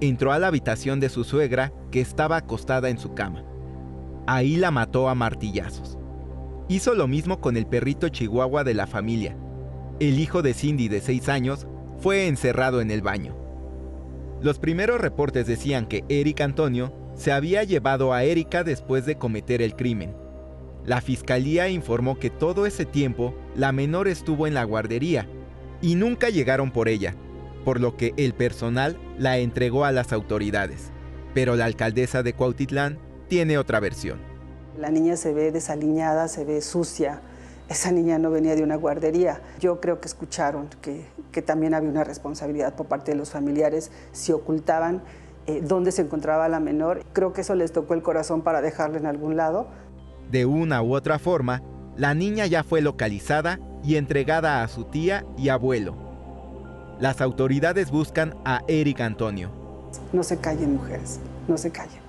H: Entró a la habitación de su suegra, que estaba acostada en su cama. Ahí la mató a martillazos. Hizo lo mismo con el perrito Chihuahua de la familia. El hijo de Cindy, de 6 años, fue encerrado en el baño. Los primeros reportes decían que Eric Antonio se había llevado a Erika después de cometer el crimen. La fiscalía informó que todo ese tiempo la menor estuvo en la guardería y nunca llegaron por ella, por lo que el personal la entregó a las autoridades. Pero la alcaldesa de Cuautitlán tiene otra versión.
W: La niña se ve desaliñada, se ve sucia. Esa niña no venía de una guardería. Yo creo que escucharon que también había una responsabilidad por parte de los familiares si ocultaban dónde se encontraba la menor. Creo que eso les tocó el corazón para dejarla en algún lado.
H: De una u otra forma, la niña ya fue localizada y entregada a su tía y abuelo. Las autoridades buscan a Eric Antonio.
W: No se callen, mujeres, no se callen.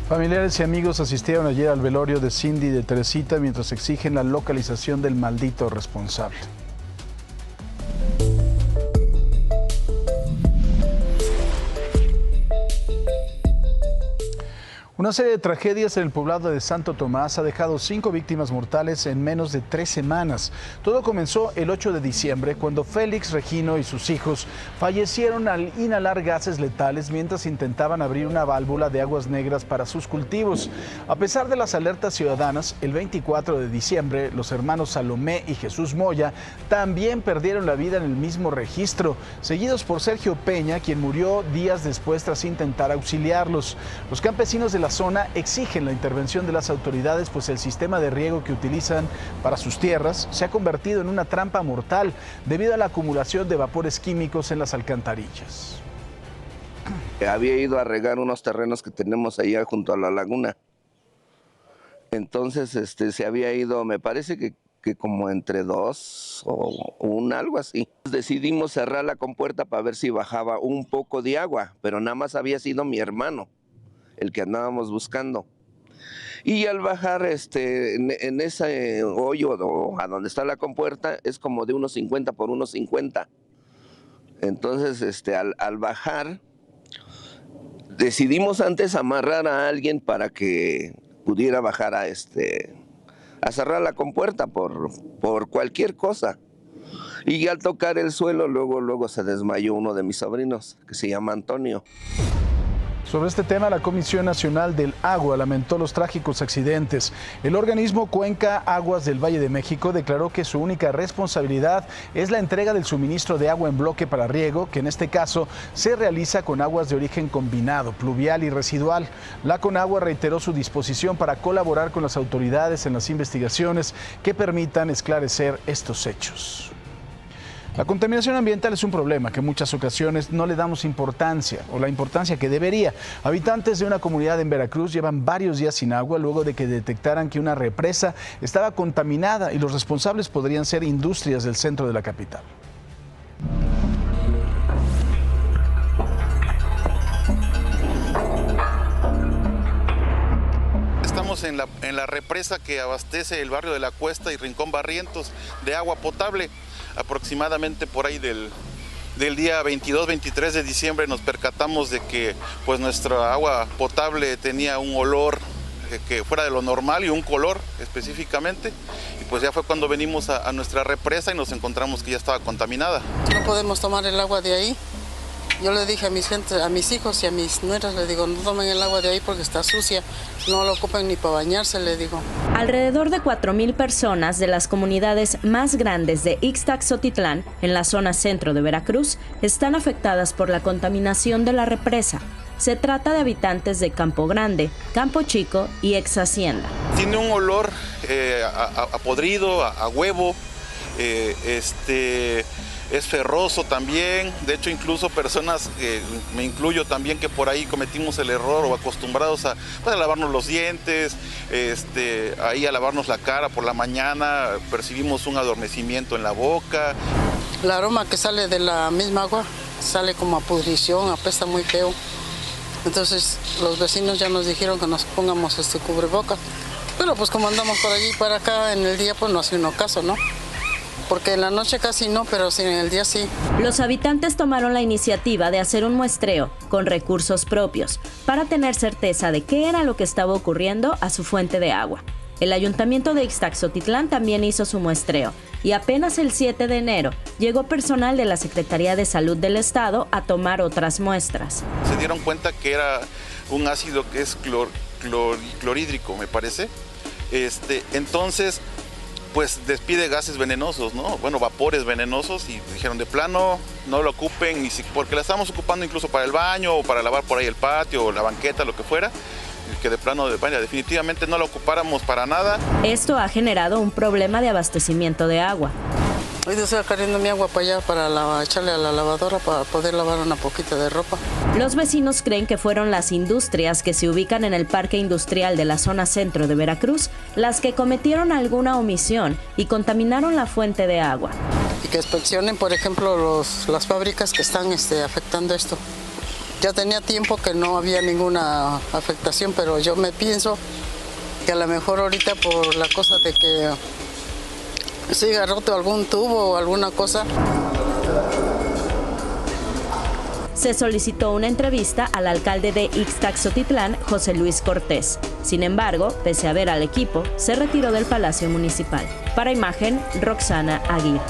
E: Familiares y amigos asistieron ayer al velorio de Cindy y de Teresita mientras exigen la localización del maldito responsable. Una serie de tragedias en el poblado de Santo Tomás ha dejado 5 víctimas mortales en menos de 3 semanas. Todo comenzó el 8 de diciembre cuando Félix Regino y sus hijos fallecieron al inhalar gases letales mientras intentaban abrir una válvula de aguas negras para sus cultivos. A pesar de las alertas ciudadanas, el 24 de diciembre los hermanos Salomé y Jesús Moya también perdieron la vida en el mismo registro, seguidos por Sergio Peña, quien murió días después tras intentar auxiliarlos. Los campesinos de la zona exigen la intervención de las autoridades, pues el sistema de riego que utilizan para sus tierras se ha convertido en una trampa mortal debido a la acumulación de vapores químicos en las alcantarillas.
R: Había ido a regar unos terrenos que tenemos allá junto a la laguna. Entonces se había ido, me parece que como entre 2 o 1, algo así. Decidimos cerrar la compuerta para ver si bajaba un poco de agua, pero nada más había sido mi hermano el que andábamos buscando. Y al bajar en ese hoyo a donde está la compuerta es como de 1.50 por 1.50. Entonces al bajar decidimos antes amarrar a alguien para que pudiera bajar a cerrar la compuerta por cualquier cosa. Y al tocar el suelo luego se desmayó uno de mis sobrinos, que se llama Antonio.
E: Sobre este tema, la Comisión Nacional del Agua lamentó los trágicos accidentes. El organismo Cuenca Aguas del Valle de México declaró que su única responsabilidad es la entrega del suministro de agua en bloque para riego, que en este caso se realiza con aguas de origen combinado, pluvial y residual. La Conagua reiteró su disposición para colaborar con las autoridades en las investigaciones que permitan esclarecer estos hechos. La contaminación ambiental es un problema que en muchas ocasiones no le damos importancia o la importancia que debería. Habitantes de una comunidad en Veracruz llevan varios días sin agua luego de que detectaran que una represa estaba contaminada y los responsables podrían ser industrias del centro de la capital.
J: Estamos en la represa que abastece el barrio de La Cuesta y Rincón Barrientos de agua potable. Aproximadamente por ahí del día 22-23 de diciembre nos percatamos de que pues nuestra agua potable tenía un olor que fuera de lo normal y un color específicamente, y pues ya fue cuando venimos a nuestra represa y nos encontramos que ya estaba contaminada.
K: No podemos tomar el agua de ahí. Yo le dije a mis hijos y a mis nueras, le digo, no tomen el agua de ahí porque está sucia, no lo ocupen ni para bañarse, le digo.
L: Alrededor de 4,000 personas de las comunidades más grandes de Ixtaxotitlán, en la zona centro de Veracruz, están afectadas por la contaminación de la represa. Se trata de habitantes de Campo Grande, Campo Chico y Ex Hacienda.
J: Tiene un olor a podrido, a huevo, es ferroso también. De hecho, incluso personas, me incluyo también, que por ahí cometimos el error o acostumbrados a lavarnos los dientes, ahí a lavarnos la cara por la mañana, percibimos un adormecimiento en la boca.
K: El aroma que sale de la misma agua sale como a pudrición, apesta muy feo. Entonces los vecinos ya nos dijeron que nos pongamos cubrebocas. Pero pues como andamos por allí y para acá, en el día pues no hace uno caso, ¿no? Porque en la noche casi no, pero sí en el día sí.
L: Los habitantes tomaron la iniciativa de hacer un muestreo con recursos propios para tener certeza de qué era lo que estaba ocurriendo a su fuente de agua. El ayuntamiento de Ixtaxotitlán también hizo su muestreo y apenas el 7 de enero llegó personal de la Secretaría de Salud del Estado a tomar otras muestras.
J: Se dieron cuenta que era un ácido que es clorhídrico, me parece. Entonces, pues despide gases venenosos, ¿no? Bueno, vapores venenosos, y dijeron de plano no lo ocupen, porque la estamos ocupando incluso para el baño o para lavar por ahí el patio o la banqueta, lo que fuera, que de plano definitivamente no lo ocupáramos para nada.
L: Esto ha generado un problema de abastecimiento de agua.
K: Hoy estoy sacando mi agua para allá para echarle a la lavadora para poder lavar una poquita de ropa.
L: Los vecinos creen que fueron las industrias que se ubican en el parque industrial de la zona centro de Veracruz las que cometieron alguna omisión y contaminaron la fuente de agua.
K: Y que inspeccionen, por ejemplo, las fábricas que están afectando esto. Ya tenía tiempo que no había ninguna afectación, pero yo me pienso que a lo mejor ahorita por la cosa de que siga roto algún tubo o alguna cosa.
L: Se solicitó una entrevista al alcalde de Ixtaxotitlán, José Luis Cortés. Sin embargo, pese a ver al equipo, se retiró del Palacio Municipal. Para Imagen, Roxana Aguirre.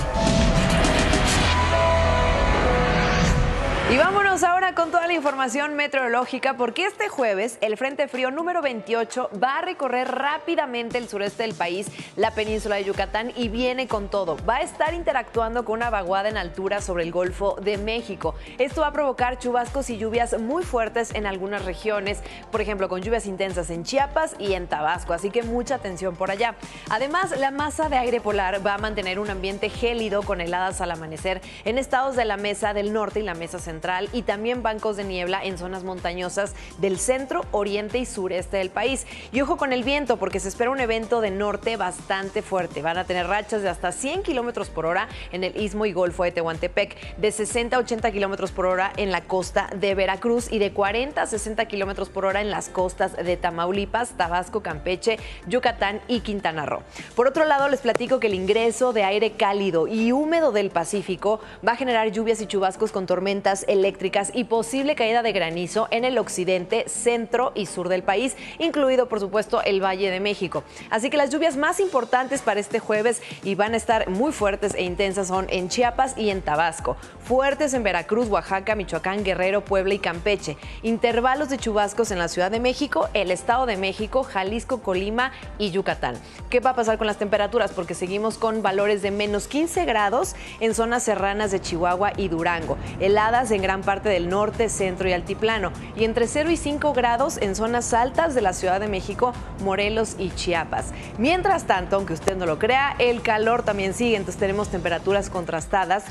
N: Y vámonos ahora con toda la información meteorológica, porque este jueves el Frente Frío número 28 va a recorrer rápidamente el sureste del país, la península de Yucatán, y viene con todo. Va a estar interactuando con una vaguada en altura sobre el Golfo de México. Esto va a provocar chubascos y lluvias muy fuertes en algunas regiones, por ejemplo, con lluvias intensas en Chiapas y en Tabasco, así que mucha atención por allá. Además, la masa de aire polar va a mantener un ambiente gélido con heladas al amanecer en estados de la Mesa del Norte y la Mesa Central, y también bancos de niebla en zonas montañosas del centro, oriente y sureste del país. Y ojo con el viento, porque se espera un evento de norte bastante fuerte. Van a tener rachas de hasta 100 kilómetros por hora en el Istmo y Golfo de Tehuantepec, de 60 a 80 kilómetros por hora en la costa de Veracruz y de 40 a 60 kilómetros por hora en las costas de Tamaulipas, Tabasco, Campeche, Yucatán y Quintana Roo. Por otro lado, les platico que el ingreso de aire cálido y húmedo del Pacífico va a generar lluvias y chubascos con tormentas eléctricas y posibles posible caída de granizo en el occidente, centro y sur del país, incluido por supuesto el Valle de México. Así que las lluvias más importantes para este jueves y van a estar muy fuertes e intensas son en Chiapas y en Tabasco, fuertes en Veracruz, Oaxaca, Michoacán, Guerrero, Puebla y Campeche, intervalos de chubascos en la Ciudad de México, el Estado de México, Jalisco, Colima y Yucatán. ¿Qué va a pasar con las temperaturas? Porque seguimos con valores de menos 15 grados en zonas serranas de Chihuahua y Durango, heladas en gran parte del norte, centro y altiplano, y entre 0 y 5 grados en zonas altas de la Ciudad de México, Morelos y Chiapas. Mientras tanto, aunque usted no lo crea, el calor también sigue, entonces tenemos temperaturas contrastadas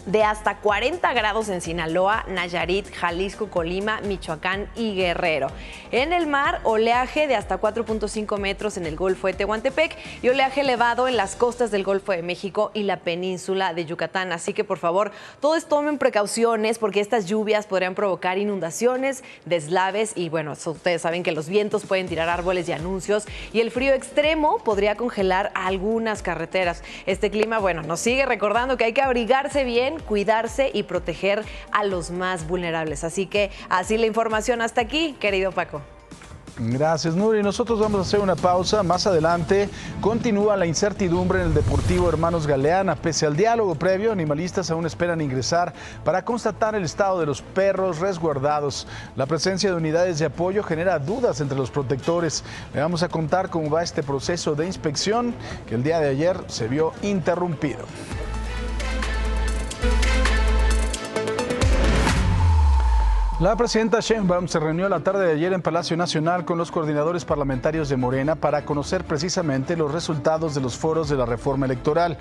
N: de hasta 40 grados en Sinaloa, Nayarit, Jalisco, Colima, Michoacán y Guerrero. En el mar, oleaje de hasta 4.5 metros en el Golfo de Tehuantepec y oleaje elevado en las costas del Golfo de México y la península de Yucatán. Así que, por favor, todos tomen precauciones porque estas lluvias podrían provocar inundaciones, deslaves y, bueno, ustedes saben que los vientos pueden tirar árboles y anuncios y el frío extremo podría congelar algunas carreteras. Este clima, bueno, nos sigue recordando que hay que abrigarse bien, cuidarse y proteger a los más vulnerables. Así que así la información hasta aquí, querido Paco.
E: Gracias, Nuri. Nosotros vamos a hacer una pausa. Más adelante continúa la incertidumbre en el Deportivo Hermanos Galeana. Pese al diálogo previo, animalistas aún esperan ingresar para constatar el estado de los perros resguardados. La presencia de unidades de apoyo genera dudas entre los protectores. Le vamos a contar cómo va este proceso de inspección que el día de ayer se vio interrumpido. La presidenta Sheinbaum se reunió la tarde de ayer en Palacio Nacional con los coordinadores parlamentarios de Morena para conocer precisamente los resultados de los foros de la reforma electoral.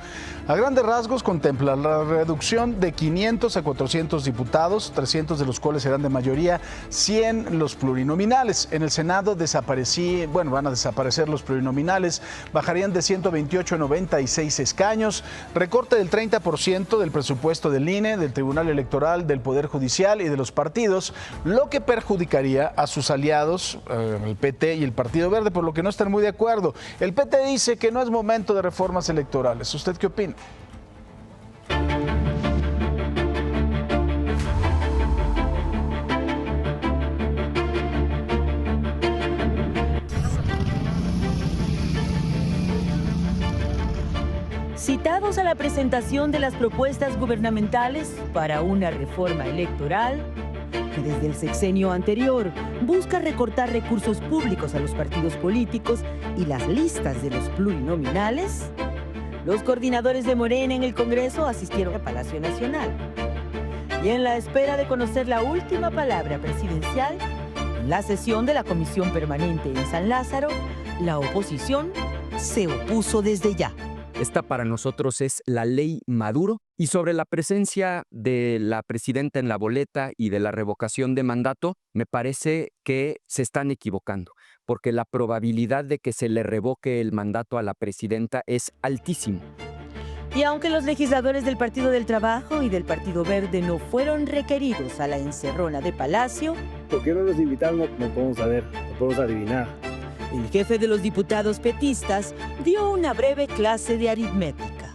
E: A grandes rasgos contempla la reducción de 500 a 400 diputados, 300 de los cuales serán de mayoría, 100 los plurinominales. En el Senado van a desaparecer los plurinominales, bajarían de 128 a 96 escaños, recorte del 30% del presupuesto del INE, del Tribunal Electoral, del Poder Judicial y de los partidos, lo que perjudicaría a sus aliados, el PT y el Partido Verde, por lo que no están muy de acuerdo. El PT dice que no es momento de reformas electorales. ¿Usted qué opina?
D: Citados a la presentación de las propuestas gubernamentales para una reforma electoral, que desde el sexenio anterior busca recortar recursos públicos a los partidos políticos y las listas de los plurinominales, los coordinadores de Morena en el Congreso asistieron a Palacio Nacional. Y en la espera de conocer la última palabra presidencial, en la sesión de la Comisión Permanente en San Lázaro, la oposición se opuso desde ya.
O: Esta para nosotros es la ley Maduro, y sobre la presencia de la presidenta en la boleta y de la revocación de mandato, me parece que se están equivocando, porque la probabilidad de que se le revoque el mandato a la presidenta es altísimo.
D: Y aunque los legisladores del Partido del Trabajo y del Partido Verde no fueron requeridos a la encerrona de Palacio,
C: ¿por qué no los invitaron? No podemos saber, no podemos adivinar.
D: El jefe de los diputados petistas dio una breve clase de aritmética.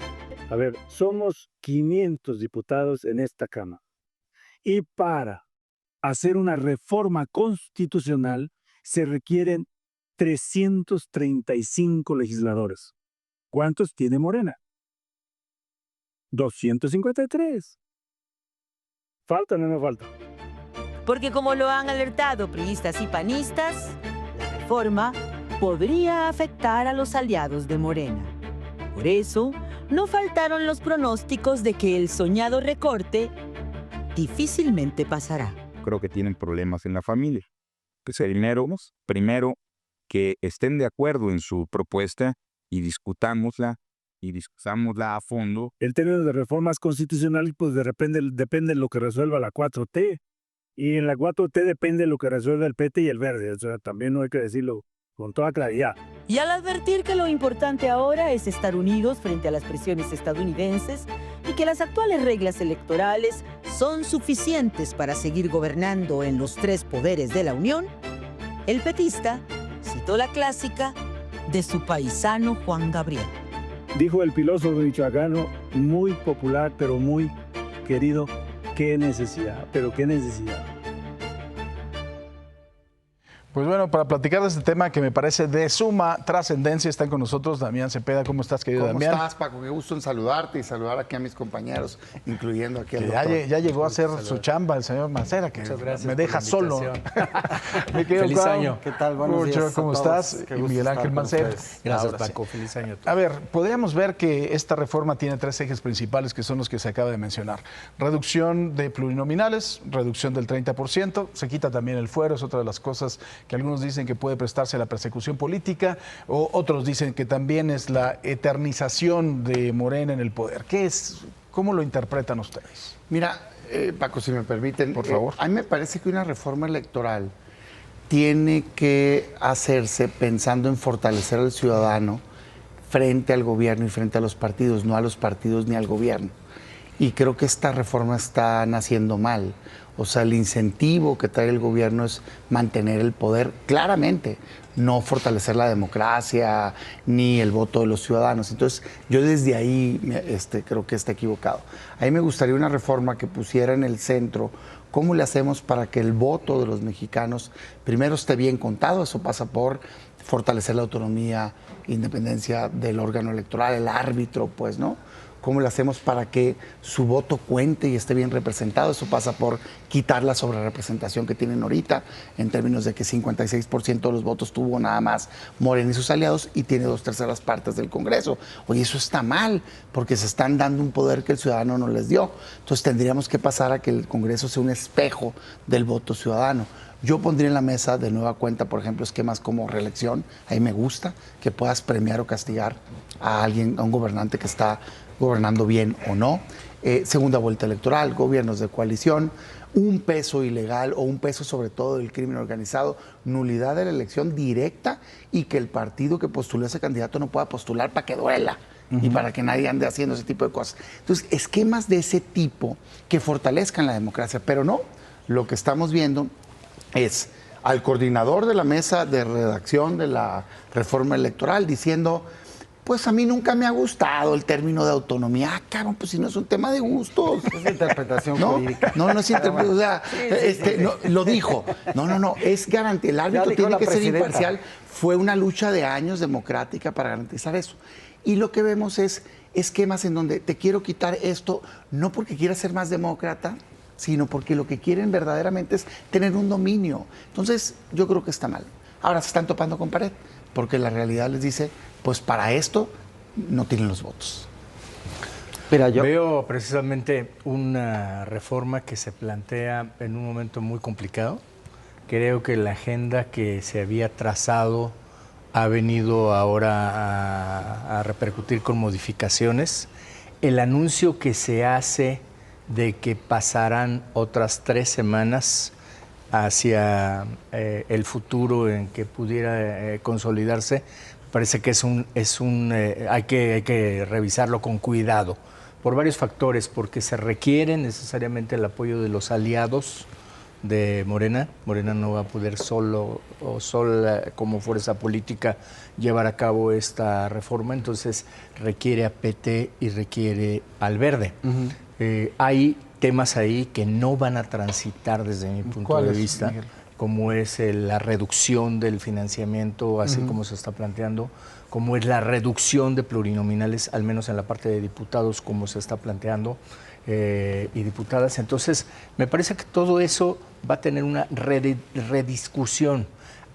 C: A ver, somos 500 diputados en esta Cámara. Y para hacer una reforma constitucional se requieren 335 legisladores. ¿Cuántos tiene Morena? 253. ¿Faltan o no faltan?
D: Porque como lo han alertado priistas y panistas, la reforma podría afectar a los aliados de Morena. Por eso, no faltaron los pronósticos de que el soñado recorte difícilmente pasará.
P: Creo que tienen problemas en la familia. Pues primero que estén de acuerdo en su propuesta y discutámosla a fondo.
C: El término de reformas constitucionales, pues depende de lo que resuelva la 4T. Y en la 4T depende de lo que resuelva el PT y el Verde. O sea, también no hay que decirlo con toda claridad.
D: Y al advertir que lo importante ahora es estar unidos frente a las presiones estadounidenses y que las actuales reglas electorales son suficientes para seguir gobernando en los tres poderes de la Unión, el petista citó la clásica de su paisano Juan Gabriel.
C: Dijo el filósofo michoacano, muy popular pero muy querido, ¿Qué necesidad? ¿Pero qué necesidad?
E: Pues bueno, para platicar de este tema que me parece de suma trascendencia, están con nosotros Damián Cepeda. ¿Cómo estás, querido Damián?
Q: ¿Cómo estás, Paco? Qué gusto en saludarte y saludar aquí a mis compañeros, incluyendo aquí al doctor.
E: Ya llegó a hacer su chamba el señor Mancera, que me deja solo.
S: Feliz año.
Q: ¿Qué tal? Buenos días
E: ¿Cómo estás? Y Miguel Ángel Mancera.
S: Gracias, Paco. Feliz año a todos.
E: A ver, podríamos ver que esta reforma tiene 3 ejes principales, que son los que se acaba de mencionar. Reducción de plurinominales, reducción del 30%, se quita también el fuero, es otra de las cosas que algunos dicen que puede prestarse a la persecución política, o otros dicen que también es la eternización de Morena en el poder. ¿Qué es? ¿Cómo lo interpretan ustedes?
Q: Mira, Paco, si me permiten,
E: por favor.
Q: A mí me parece que una reforma electoral tiene que hacerse pensando en fortalecer al ciudadano frente al gobierno y frente a los partidos, no a los partidos ni al gobierno. Y creo que esta reforma está naciendo mal. O sea, el incentivo que trae el gobierno es mantener el poder claramente, no fortalecer la democracia ni el voto de los ciudadanos. Entonces, yo desde ahí creo que está equivocado. A mí me gustaría una reforma que pusiera en el centro cómo le hacemos para que el voto de los mexicanos primero esté bien contado. Eso pasa por fortalecer la autonomía, independencia del órgano electoral, el árbitro, pues, ¿no? ¿Cómo le hacemos para que su voto cuente y esté bien representado? Eso pasa por quitar la sobrerepresentación que tienen ahorita, en términos de que 56% de los votos tuvo nada más Morena y sus aliados y tiene 2/3 partes del Congreso. Oye, eso está mal, porque se están dando un poder que el ciudadano no les dio. Entonces tendríamos que pasar a que el Congreso sea un espejo del voto ciudadano. Yo pondría en la mesa de nueva cuenta, por ejemplo, esquemas como reelección. Ahí me gusta que puedas premiar o castigar a alguien, a un gobernante que está gobernando bien o no. Segunda vuelta electoral, gobiernos de coalición, un peso ilegal o un peso sobre todo del crimen organizado, nulidad de la elección directa y que el partido que postuló a ese candidato no pueda postular para que duela. Y para que nadie ande haciendo ese tipo de cosas. Entonces, esquemas de ese tipo que fortalezcan la democracia, pero no, lo que estamos viendo es al coordinador de la mesa de redacción de la reforma electoral diciendo, pues a mí nunca me ha gustado el término de autonomía. Ah, cabrón, pues si no es un tema de gustos. Es interpretación ¿no? jurídica. No es interpretación. O sea, no, lo dijo. No, es garantía. El árbitro tiene que ser imparcial. Fue una lucha de años democrática para garantizar eso. Y lo que vemos es esquemas en donde te quiero quitar esto, no porque quieras ser más demócrata, sino porque lo que quieren verdaderamente es tener un dominio. Entonces, yo creo que está mal. Ahora se están topando con pared, porque la realidad les dice, pues para esto no tienen los votos.
S: Mira, yo veo precisamente una reforma que se plantea en un momento muy complicado. Creo que la agenda que se había trazado ha venido ahora a repercutir con modificaciones. El anuncio que se hace de que pasarán otras 3 semanas hacia el futuro en que pudiera consolidarse, parece que hay que revisarlo con cuidado por varios factores, porque se requiere necesariamente el apoyo de los aliados de Morena. Morena no va a poder solo o sola como fuerza política llevar a cabo esta reforma, entonces requiere a PT y requiere al Verde. Hay temas ahí que no van a transitar desde mi punto de vista, Miguel? Como es la reducción del financiamiento, así como se está planteando, como es la reducción de plurinominales, al menos en la parte de diputados, como se está planteando, y diputadas. Entonces, me parece que todo eso va a tener una rediscusión.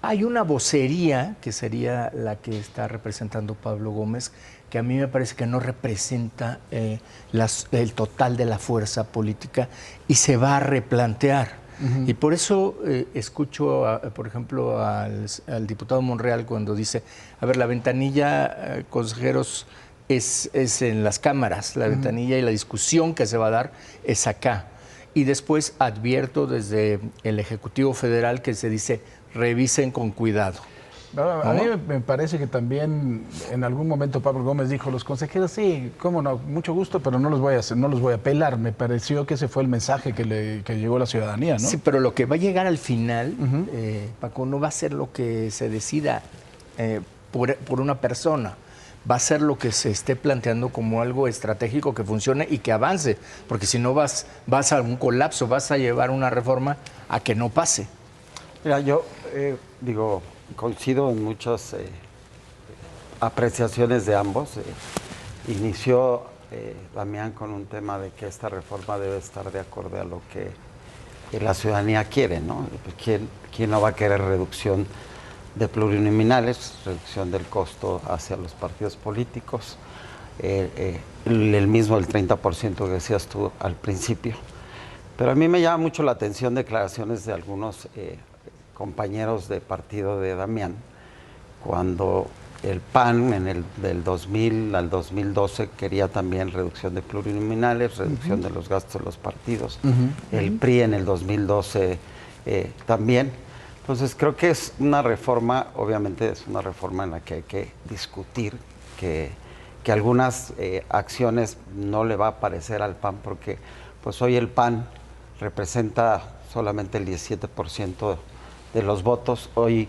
S: Hay una vocería, que sería la que está representando Pablo Gómez, que a mí me parece que no representa el total de la fuerza política y se va a replantear. Y por eso escucho, por ejemplo, al diputado Monreal cuando dice, a ver, la ventanilla, consejeros, es en las cámaras, la ventanilla y la discusión que se va a dar es acá. Y después advierto desde el Ejecutivo Federal que se dice, revisen con cuidado.
E: A mí me parece que también en algún momento Pablo Gómez dijo, los consejeros, sí, cómo no, mucho gusto, pero no los voy a pelar. Me pareció que ese fue el mensaje que llegó a la ciudadanía, ¿no?
S: Sí, pero lo que va a llegar al final, Paco, no va a ser lo que se decida por una persona, va a ser lo que se esté planteando como algo estratégico que funcione y que avance, porque si no vas a un colapso, vas a llevar una reforma a que no pase.
M: Mira, yo coincido en muchas apreciaciones de ambos. Inició Damián con un tema de que esta reforma debe estar de acuerdo a lo que la ciudadanía quiere, ¿no? ¿Quién no va a querer reducción de plurinominales, reducción del costo hacia los partidos políticos, el mismo el 30% que decías tú al principio? Pero a mí me llama mucho la atención declaraciones de algunos compañeros de partido de Damián, cuando el PAN del 2000 al 2012 quería también reducción de plurinominales, reducción de los gastos de los partidos, el PRI en el 2012 también. Entonces creo que es una reforma, obviamente es una reforma en la que hay que discutir, que algunas acciones no le va a parecer al PAN, porque pues hoy el PAN representa solamente el 17% de los votos. Hoy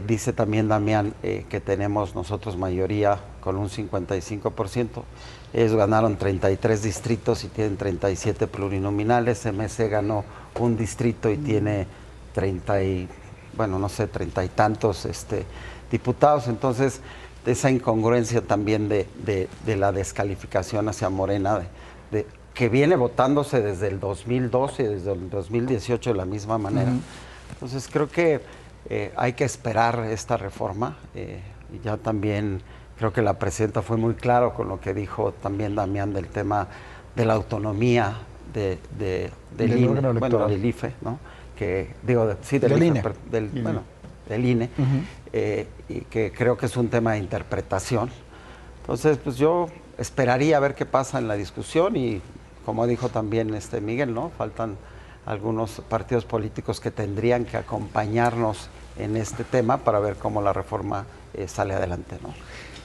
M: dice también Damián que tenemos nosotros mayoría con un 55%. Ellos ganaron 33 distritos y tienen 37 plurinominales. MC ganó un distrito y tiene 30 y tantos diputados. Entonces, esa incongruencia también de la descalificación hacia Morena, que viene votándose desde el 2012, desde el 2018 de la misma manera. Entonces, creo que hay que esperar esta reforma. Y ya también creo que la presidenta fue muy claro con lo que dijo también Damián del tema de la autonomía del IFE, ¿no? Del INE, y que creo que es un tema de interpretación. Entonces, pues yo esperaría a ver qué pasa en la discusión y, como dijo también Miguel, ¿no? Faltan algunos partidos políticos que tendrían que acompañarnos en este tema para ver cómo la reforma sale adelante, ¿no?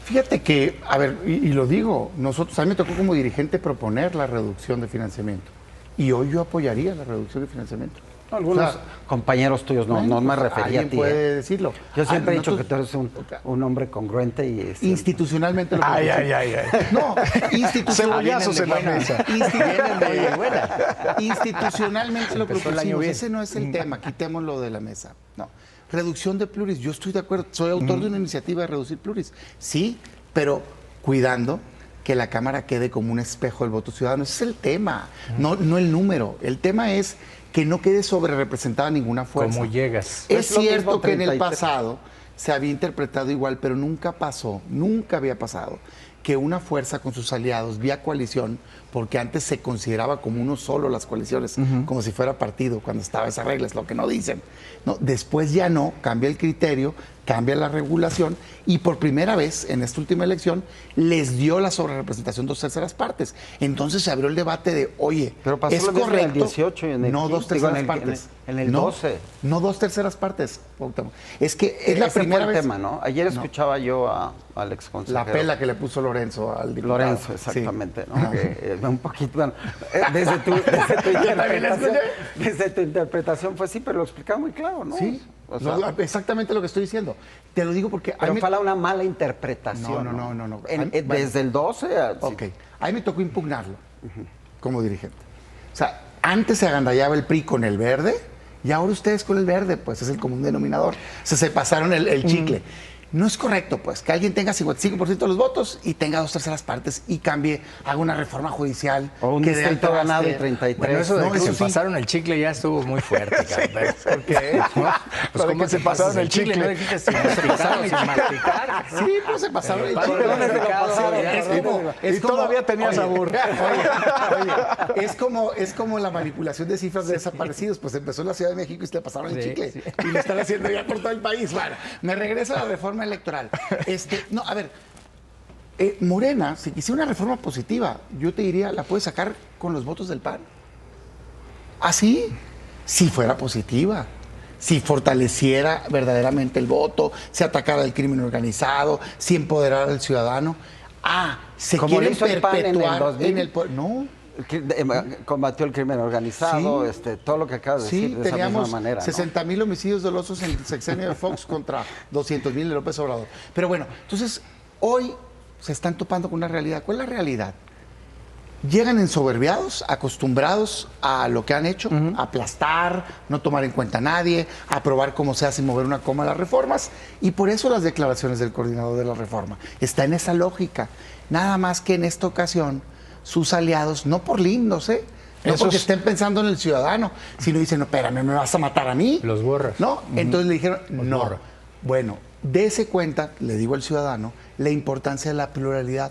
Q: Fíjate que, a ver, y lo digo, a mí me tocó como dirigente proponer la reducción de financiamiento y hoy yo apoyaría la reducción de financiamiento.
M: Algunos compañeros tuyos, no me refería a ti.
Q: Puede decirlo.
M: Yo siempre he dicho que tú eres un hombre congruente y...
Q: Institucionalmente lo que No,
E: cebollazos en la mesa.
Q: Institucionalmente lo propusimos. Ese no es el tema, quitémoslo de la mesa. No. Reducción de pluris, yo estoy de acuerdo. Soy autor de una iniciativa de reducir pluris. Sí, pero cuidando que la Cámara quede como un espejo del voto ciudadano. Ese es el tema, no el número. El tema es que no quede sobre representada ninguna fuerza.
S: ¿Cómo llegas?
Q: Es cierto que en el pasado se había interpretado igual, pero nunca había pasado que una fuerza con sus aliados vía coalición, porque antes se consideraba como uno solo las coaliciones, como si fuera partido, cuando estaba esa regla, es lo que no dicen. No, después ya no, cambia el criterio, cambia la regulación y por primera vez en esta última elección les dio la sobrerepresentación 2/3 partes. Entonces se abrió el debate de, oye,
M: pero pasó
Q: ¿es
M: lo mismo
Q: correcto?
M: En el 18 y en el
Q: no 2/3 partes.
M: En el 12.
Q: No 2/3 partes. Es que es la primera vez.
M: Tema, ¿no? Ayer escuchaba yo al exconsejero.
Q: La pela que le puso Lorenzo al diputado.
M: Lorenzo, exactamente, sí. ¿No? Que, un poquito, bueno, desde tu interpretación fue sí, pero lo explicaba muy claro, ¿no?
Q: Sí. O sea, exactamente lo que estoy diciendo. Te lo digo porque...
M: Pero fue una mala interpretación.
Q: No.
M: Desde el 12 a...
Q: Ok. A mí me tocó impugnarlo como dirigente. O sea, antes se agandallaba el PRI con el verde y ahora ustedes con el verde, pues es el común denominador. O sea, se pasaron el chicle. No es correcto, pues, que alguien tenga 55% de los votos y tenga 2/3 partes y cambie, haga una reforma judicial.
M: O un
Q: que
M: distrito ganado y 33.
S: Bueno, eso de que se pasaron el chicle ya estuvo muy fuerte, cabrón.
Q: ¿Por qué?
S: Pues ¿cómo se pasaron el chicle? No dijiste sin masticar.
Q: Sí, pues se pasaron el chicle.
E: Y todavía tenía sabor.
Q: Oye, es como la manipulación de cifras de desaparecidos. Pues empezó en la Ciudad de México y se le pasaron el chicle. Sí. Y lo están haciendo ya por todo el país. Bueno, me regreso a la reforma electoral. No, a ver, Morena, si quisiera una reforma positiva, yo te diría, la puede sacar con los votos del PAN. Así, si fuera positiva, si fortaleciera verdaderamente el voto, si atacara el crimen organizado, si empoderara al ciudadano. Se quiere perpetuar en el poder. No.
M: Combatió el crimen organizado, todo lo que acabas de decir de esa misma manera.
Q: 60,000 homicidios dolosos en el sexenio de Fox contra 200,000 de López Obrador. Pero bueno, entonces hoy se están topando con una realidad. ¿Cuál es la realidad? Llegan ensoberbiados, acostumbrados a lo que han hecho, a aplastar, no tomar en cuenta a nadie, a probar cómo se hace mover una coma las reformas, y por eso las declaraciones del coordinador de la reforma. Está en esa lógica. Nada más que en esta ocasión, sus aliados, no por lindos, no porque estén pensando en el ciudadano, sino dicen, no, espérame, ¿me vas a matar a mí?
S: Los borras.
Q: ¿No? Entonces le dijeron, no. Bueno, dése cuenta, le digo al ciudadano, la importancia de la pluralidad.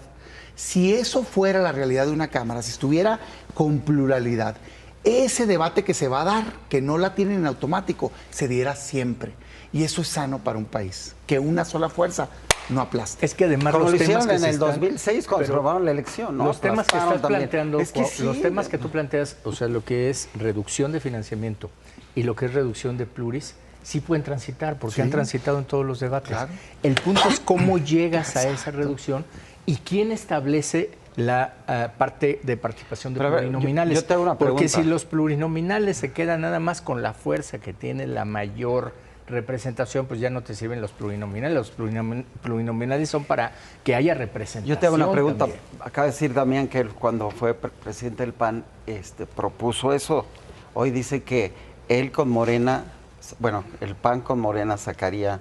Q: Si eso fuera la realidad de una Cámara, si estuviera con pluralidad, ese debate que se va a dar, que no la tienen en automático, se diera siempre. Y eso es sano para un país, que una sola fuerza no aplaste.
S: Es que además
M: como
S: los
M: lo
S: temas
M: hicieron
S: que
M: en el 2006 cuando se robaron la elección, ¿no?
S: Los temas que estás planteando,
M: los
S: temas que tú planteas, o sea, lo que es reducción de financiamiento y lo que es reducción de pluris, sí pueden transitar, porque han transitado en todos los debates. Claro. El punto es cómo llegas a esa reducción y quién establece la parte de participación de plurinominales.
M: Yo te hago una pregunta.
S: Porque si los plurinominales se quedan nada más con la fuerza que tiene la mayor representación, pues ya no te sirven los plurinominales. Los plurinominales son para que haya representación.
M: Yo te hago una pregunta.
S: También.
M: Acaba de decir Damián que él, cuando fue presidente del PAN, propuso eso. Hoy dice que él con Morena, bueno, el PAN con Morena sacaría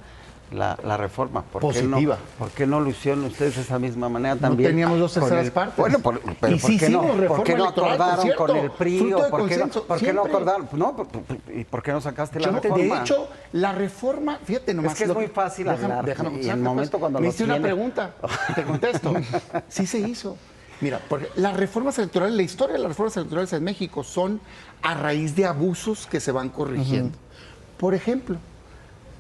M: la reforma.
Q: Positiva.
M: ¿Por qué no lo hicieron ustedes de esa misma manera también?
Q: No teníamos 2/3 partes.
M: Bueno, pero
Q: y sí
M: ¿por qué no acordaron con el PRI? ¿O por qué no acordaron? ¿Y por qué no sacaste la reforma?
Q: De hecho, la reforma, fíjate nomás.
M: Es que es muy fácil hablar.
Q: Déjame
M: y en el momento cuando
Q: me hiciste una pregunta, te contesto. Sí se hizo. Mira, porque las reformas electorales, la historia de las reformas electorales en México son a raíz de abusos que se van corrigiendo. Por ejemplo,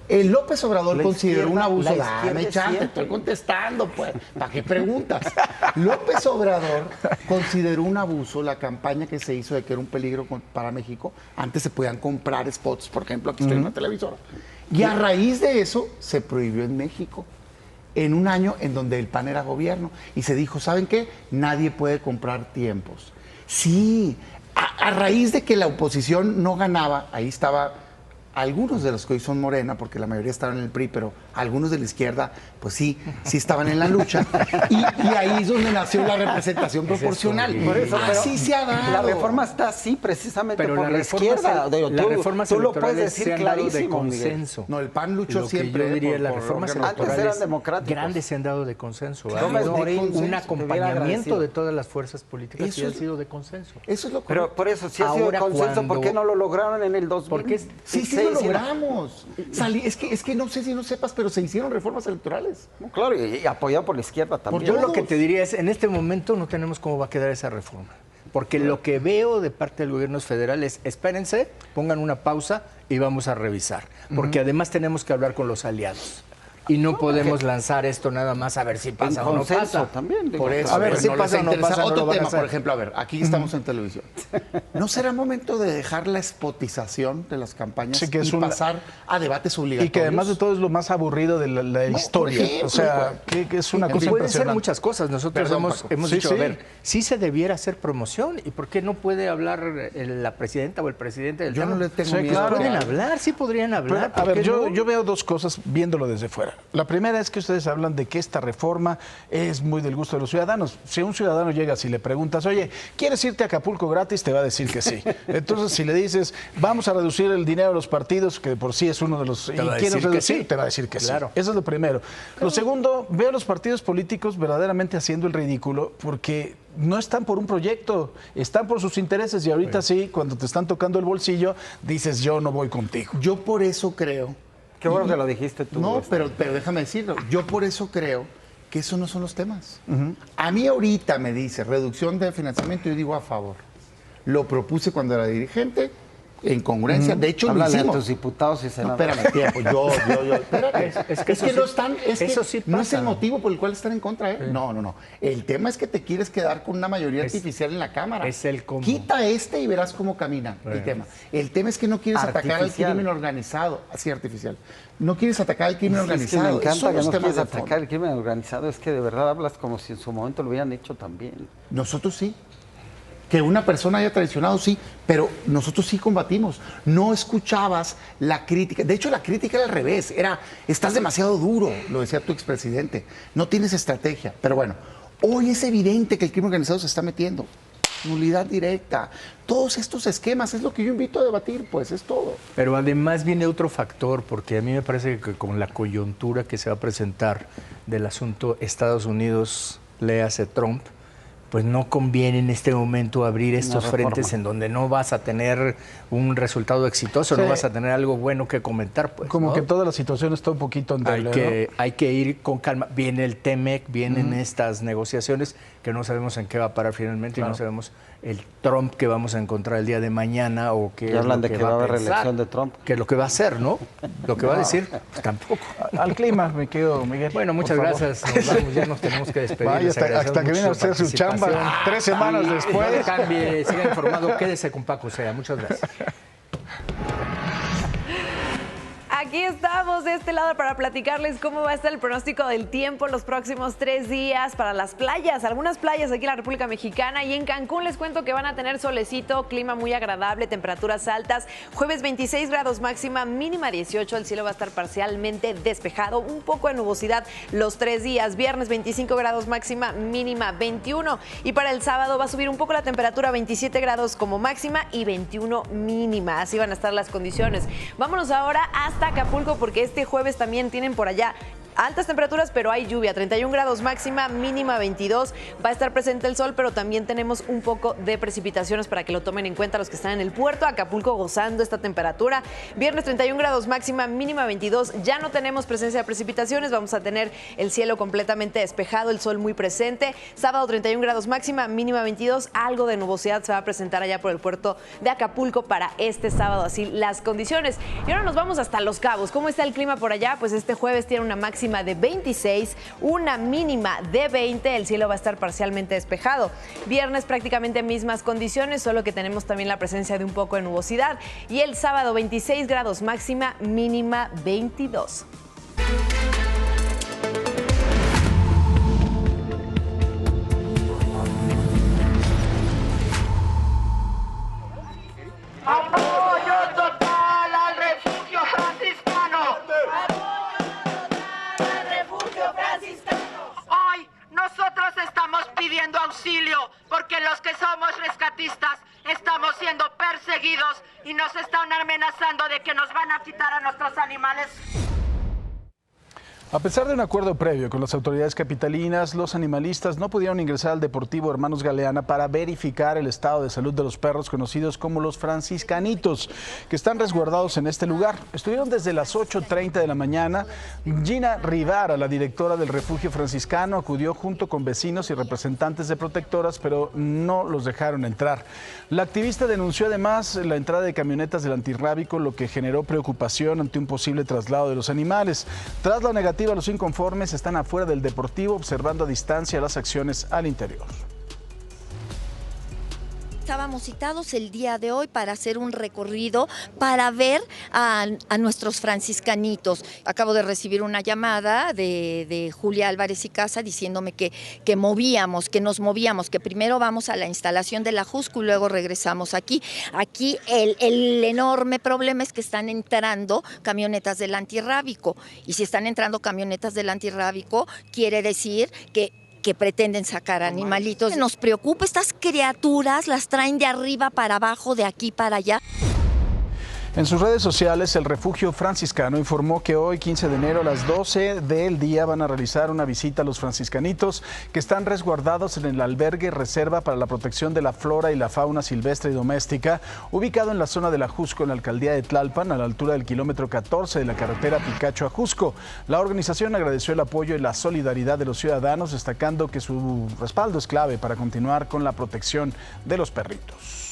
Q: el López Obrador consideró un abuso. Dame chance, estoy contestando, pues. ¿Para qué preguntas? López Obrador consideró un abuso la campaña que se hizo de que era un peligro para México. Antes se podían comprar spots, por ejemplo, aquí estoy en una televisora. Y a raíz de eso se prohibió en México, en un año en donde el PAN era gobierno. Y se dijo, ¿saben qué? Nadie puede comprar tiempos. Sí, a raíz de que la oposición no ganaba, ahí estaba algunos de los que hoy son Morena, porque la mayoría estaban en el PRI, pero algunos de la izquierda, pues sí estaban en la lucha. Y ahí es donde nació la representación proporcional.
M: Por eso,
Q: así se ha dado.
M: La reforma está así precisamente
S: pero
M: por la izquierda. Tú lo puedes decir clarísimo,
S: de consenso.
Q: Miguel. No, el PAN luchó siempre.
S: Yo diría, las reformas
M: antes eran democráticas.
S: Grandes se han dado de consenso.
Q: Claro,
S: ha habido un acompañamiento de todas las fuerzas políticas y ha sido de consenso.
Q: Eso es lo
M: Pero por eso, si ha sido de consenso, ¿por qué no lo lograron en el 2000?
Q: Sí lo logramos. Es que no sé si no sepas, pero se hicieron reformas electorales.
M: Claro, y apoyado por la izquierda también.
S: Yo lo que te diría es, en este momento no tenemos cómo va a quedar esa reforma. Porque lo que veo de parte del gobierno federal es, espérense, pongan una pausa y vamos a revisar. Porque además tenemos que hablar con los aliados. Y no podemos lanzar esto nada más a ver si pasa o no pasa.
M: También,
Q: por eso,
S: a ver si pasa o no pasa.
Q: Otro tema, por ejemplo, a ver, aquí estamos en televisión. ¿No será momento de dejar la espotización de las campañas y pasar a debates obligatorios?
E: Y que además de todo es lo más aburrido de la historia.
Q: Ejemplo,
E: o sea, que es una cosa
S: pueden
E: impresionante.
S: ser muchas cosas. Nosotros hemos dicho, a ver, sí se debiera hacer promoción. ¿Y por qué no puede hablar la presidenta o el presidente del
Q: Yo
S: tema?
Q: no le tengo miedo.
S: Claro. Pueden hablar, sí podrían hablar.
E: Pero, a ver, yo veo dos cosas viéndolo desde fuera. La primera es que ustedes hablan de que esta reforma es muy del gusto de los ciudadanos. Si un ciudadano llega y le preguntas, oye, ¿quieres irte a Acapulco gratis? Te va a decir que sí. Entonces, si le dices, vamos a reducir el dinero de los partidos, que de por sí es uno de los...
S: ¿Y quieres reducir?
E: Te va a decir que
S: claro.
E: Sí. Eso es lo primero. Lo segundo, veo a los partidos políticos verdaderamente haciendo el ridículo porque no están por un proyecto, están por sus intereses y ahorita sí, cuando te están tocando el bolsillo, dices, yo no voy contigo.
Q: Yo por eso creo...
M: Qué bueno que lo dijiste tú.
Q: No, pero déjame decirlo. Yo por eso creo que esos no son los temas. A mí ahorita me dice reducción de financiamiento, yo digo a favor. Lo propuse cuando era dirigente, en congruencia. De hecho,
M: háblale
Q: lo hicimos.
M: a tus diputados y senadores.
Q: No, espérame, tiempo. Yo. Espérate. Es que no están.
S: Eso sí
Q: no es el motivo por el cual están en contra. Sí. No. El tema es que te quieres quedar con una mayoría artificial en la Cámara.
S: Es el cómo.
Q: Quita y verás cómo camina el tema. El tema es que no quieres atacar al crimen organizado. Así, artificial. No quieres atacar al crimen organizado.
M: Es que me encanta que no quieres
Q: atacar
M: atacar el crimen organizado. Es que de verdad hablas como si en su momento lo hubieran hecho también.
Q: Nosotros sí. Que una persona haya traicionado, sí, pero nosotros sí combatimos. No escuchabas la crítica. De hecho, la crítica era al revés. Era, estás demasiado duro, lo decía tu expresidente. No tienes estrategia. Pero bueno, hoy es evidente que el crimen organizado se está metiendo. Nulidad directa. Todos estos esquemas es lo que yo invito a debatir, pues es todo.
S: Pero además viene otro factor, porque a mí me parece que con la coyuntura que se va a presentar del asunto Estados Unidos, léase Trump, pues no conviene en este momento abrir estos frentes en donde no vas a tener un resultado exitoso, no vas a tener algo bueno que comentar. Pues,
E: como
S: ¿no?
E: que toda la situación está un poquito endeble,
S: hay que ir con calma. Viene el TEMEC, vienen estas negociaciones que no sabemos en qué va a parar finalmente y no sabemos el Trump que vamos a encontrar el día de mañana o qué es
M: hablan
S: lo
M: de que va a haber reelección de Trump.
S: Que es lo que va a hacer, ¿no? Lo que va a decir, pues, tampoco.
E: Al clima, me quedo, Miguel.
S: Bueno, muchas gracias. Nos vamos, ya nos tenemos que despedir.
E: Vaya, hasta que viene a hacer su chamba 3 semanas después.
S: No cambie, siga informado, quédese con Paco Sea. Muchas gracias.
N: Aquí estamos de este lado para platicarles cómo va a estar el pronóstico del tiempo los próximos 3 días para las playas, algunas playas aquí en la República Mexicana y en Cancún les cuento que van a tener solecito, clima muy agradable, temperaturas altas, jueves 26 grados máxima, mínima 18, el cielo va a estar parcialmente despejado, un poco de nubosidad los 3 días, viernes 25 grados máxima, mínima 21 y para el sábado va a subir un poco la temperatura, 27 grados como máxima y 21 mínima, así van a estar las condiciones. Vámonos ahora hasta Acapulco porque este jueves también tienen por allá altas temperaturas, pero hay lluvia, 31 grados máxima, mínima 22. Va a estar presente el sol, pero también tenemos un poco de precipitaciones para que lo tomen en cuenta los que están en el puerto. Acapulco gozando esta temperatura. Viernes 31 grados máxima, mínima 22. Ya no tenemos presencia de precipitaciones, vamos a tener el cielo completamente despejado, el sol muy presente. Sábado 31 grados máxima, mínima 22. Algo de nubosidad se va a presentar allá por el puerto de Acapulco para este sábado, así las condiciones. Y ahora nos vamos hasta Los Cabos. ¿Cómo está el clima por allá? Pues este jueves tiene una máxima de 26, una mínima de 20, el cielo va a estar parcialmente despejado. Viernes prácticamente mismas condiciones, solo que tenemos también la presencia de un poco de nubosidad. Y el sábado 26 grados máxima, mínima 22.
T: ¡Apoyo total al refugio franciscano! Hoy nosotros estamos pidiendo auxilio porque los que somos rescatistas estamos siendo perseguidos y nos están amenazando de que nos van a quitar a nuestros animales.
E: A pesar de un acuerdo previo con las autoridades capitalinas, los animalistas no pudieron ingresar al Deportivo Hermanos Galeana para verificar el estado de salud de los perros conocidos como los franciscanitos, que están resguardados en este lugar. Estuvieron desde las 8:30 de la mañana. Gina Rivara, la directora del refugio franciscano, acudió junto con vecinos y representantes de protectoras, pero no los dejaron entrar. La activista denunció además la entrada de camionetas del antirrábico, lo que generó preocupación ante un posible traslado de los animales. Tras la negativa, los inconformes están afuera del deportivo observando a distancia las acciones al interior.
U: Estábamos citados el día de hoy para hacer un recorrido para ver a nuestros franciscanitos. Acabo de recibir una llamada de Julia Álvarez y Casa diciéndome que nos movíamos, que primero vamos a la instalación de la Jusco y luego regresamos aquí. Aquí el enorme problema es que están entrando camionetas del antirrábico y si están entrando camionetas del antirrábico quiere decir que pretenden sacar animalitos. Nos preocupa, estas criaturas las traen de arriba para abajo, de aquí para allá.
E: En sus redes sociales, el refugio franciscano informó que hoy, 15 de enero, a las 12 del día, van a realizar una visita a los franciscanitos que están resguardados en el albergue Reserva para la Protección de la Flora y la Fauna Silvestre y Doméstica, ubicado en la zona de la Jusco, en la alcaldía de Tlalpan, a la altura del kilómetro 14 de la carretera Picacho a Jusco. La organización agradeció el apoyo y la solidaridad de los ciudadanos, destacando que su respaldo es clave para continuar con la protección de los perritos.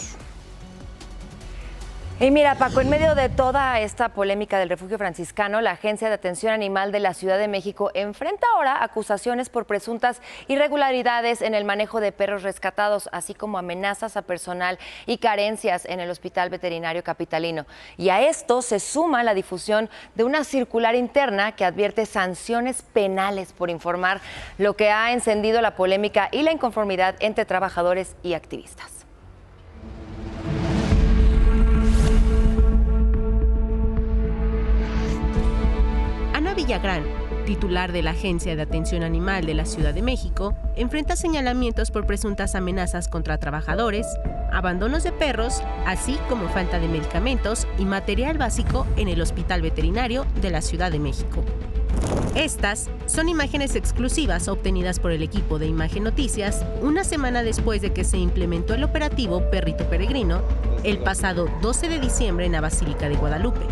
N: Y mira, Paco, en medio de toda esta polémica del refugio franciscano, la Agencia de Atención Animal de la Ciudad de México enfrenta ahora acusaciones por presuntas irregularidades en el manejo de perros rescatados, así como amenazas a personal y carencias en el Hospital Veterinario Capitalino. Y a esto se suma la difusión de una circular interna que advierte sanciones penales por informar, lo que ha encendido la polémica y la inconformidad entre trabajadores y activistas.
B: Villagrán, titular de la Agencia de Atención Animal de la Ciudad de México, enfrenta señalamientos por presuntas amenazas contra trabajadores, abandonos de perros, así como falta de medicamentos y material básico en el Hospital Veterinario de la Ciudad de México. Estas son imágenes exclusivas obtenidas por el equipo de Imagen Noticias una semana después de que se implementó el operativo Perrito Peregrino el pasado 12 de diciembre en la Basílica de Guadalupe.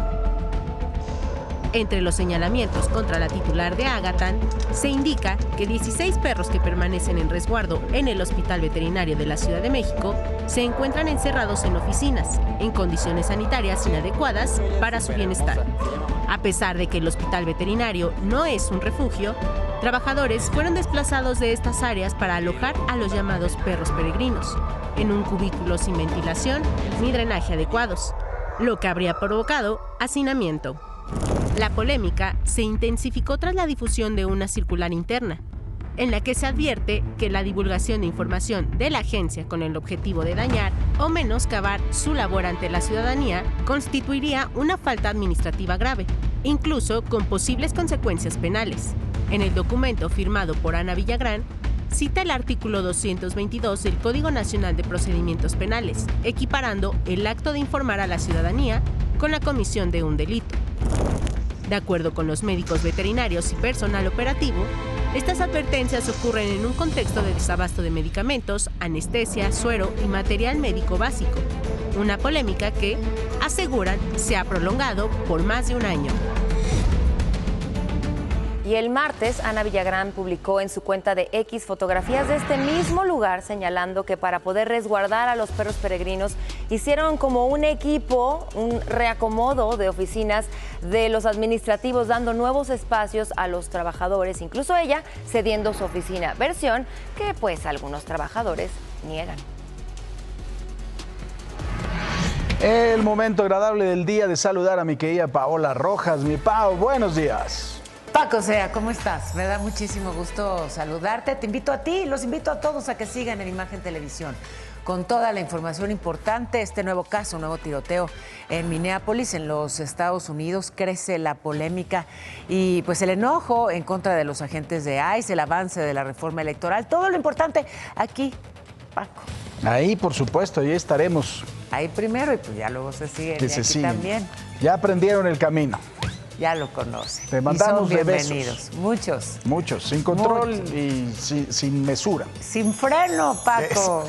B: Entre los señalamientos contra la titular de Ágatan, se indica que 16 perros que permanecen en resguardo en el Hospital Veterinario de la Ciudad de México se encuentran encerrados en oficinas, en condiciones sanitarias inadecuadas para su bienestar. A pesar de que el Hospital Veterinario no es un refugio, trabajadores fueron desplazados de estas áreas para alojar a los llamados perros peregrinos, en un cubículo sin ventilación ni drenaje adecuados, lo que habría provocado hacinamiento. La polémica se intensificó tras la difusión de una circular interna, en la que se advierte que la divulgación de información de la agencia con el objetivo de dañar o menoscabar su labor ante la ciudadanía constituiría una falta administrativa grave, incluso con posibles consecuencias penales. En el documento firmado por Ana Villagrán, cita el artículo 222 del Código Nacional de Procedimientos Penales, equiparando el acto de informar a la ciudadanía con la comisión de un delito. De acuerdo con los médicos veterinarios y personal operativo, estas advertencias ocurren en un contexto de desabasto de medicamentos, anestesia, suero y material médico básico, una polémica que, aseguran, se ha prolongado por más de un año.
N: Y el martes, Ana Villagrán publicó en su cuenta de X fotografías de este mismo lugar, señalando que para poder resguardar a los perros peregrinos hicieron como un equipo, un reacomodo de oficinas de los administrativos, dando nuevos espacios a los trabajadores, incluso ella cediendo su oficina, versión que pues algunos trabajadores niegan.
E: El momento agradable del día de saludar a mi querida Paola Rojas. Mi Pao, buenos días.
F: Paco Sea, ¿cómo estás? Me da muchísimo gusto saludarte. Te invito a ti, los invito a todos a que sigan en Imagen Televisión con toda la información importante. Este nuevo caso, un nuevo tiroteo en Minneapolis, en los Estados Unidos. Crece la polémica y pues el enojo en contra de los agentes de ICE, el avance de la reforma electoral. Todo lo importante aquí, Paco.
E: Ahí, por supuesto, ahí estaremos.
F: Ahí primero y pues ya luego se sigue.
E: Que se siguen.
F: También.
E: Ya aprendieron el camino.
F: Ya lo conocen.
E: Te mandamos
F: y son
E: bienvenidos.
F: Muchos.
E: Muchos, sin control y sin mesura.
F: Sin freno, Paco.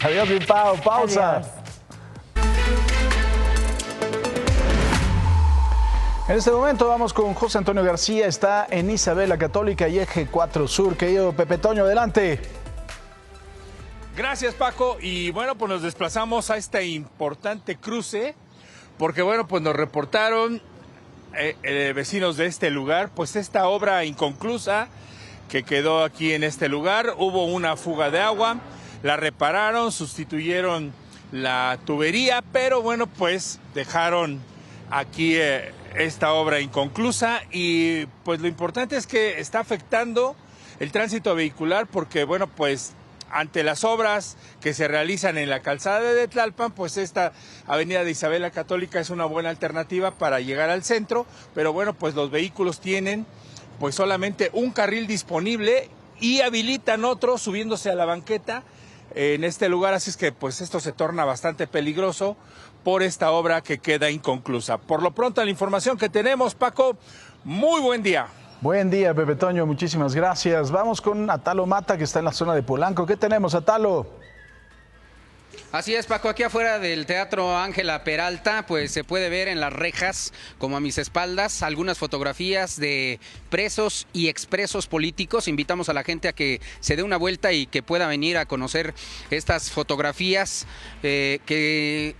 E: Adiós, mi Pau. Pausa.
F: Adiós.
E: En este momento vamos con José Antonio García. Está en Isabela Católica y Eje 4 Sur. Querido Pepe Toño, adelante.
V: Gracias, Paco. Y bueno, pues nos desplazamos a este importante cruce porque bueno, pues nos reportaron vecinos de este lugar, pues esta obra inconclusa que quedó aquí en este lugar. Hubo una fuga de agua, la repararon, sustituyeron la tubería, pero bueno, pues dejaron aquí esta obra inconclusa y pues lo importante es que está afectando el tránsito vehicular porque bueno, pues ante las obras que se realizan en la calzada de Tlalpan, pues esta avenida de Isabela Católica es una buena alternativa para llegar al centro, pero bueno, pues los vehículos tienen pues solamente un carril disponible y habilitan otro subiéndose a la banqueta en este lugar, así es que pues esto se torna bastante peligroso por esta obra que queda inconclusa. Por lo pronto, la información que tenemos, Paco, muy buen día.
E: Buen día, Pepe Toño, muchísimas gracias. Vamos con Atalo Mata, que está en la zona de Polanco. ¿Qué tenemos, Atalo?
X: Así es, Paco, aquí afuera del Teatro Ángela Peralta, pues se puede ver en las rejas, como a mis espaldas, algunas fotografías de presos y expresos políticos. Invitamos a la gente a que se dé una vuelta y que pueda venir a conocer estas fotografías que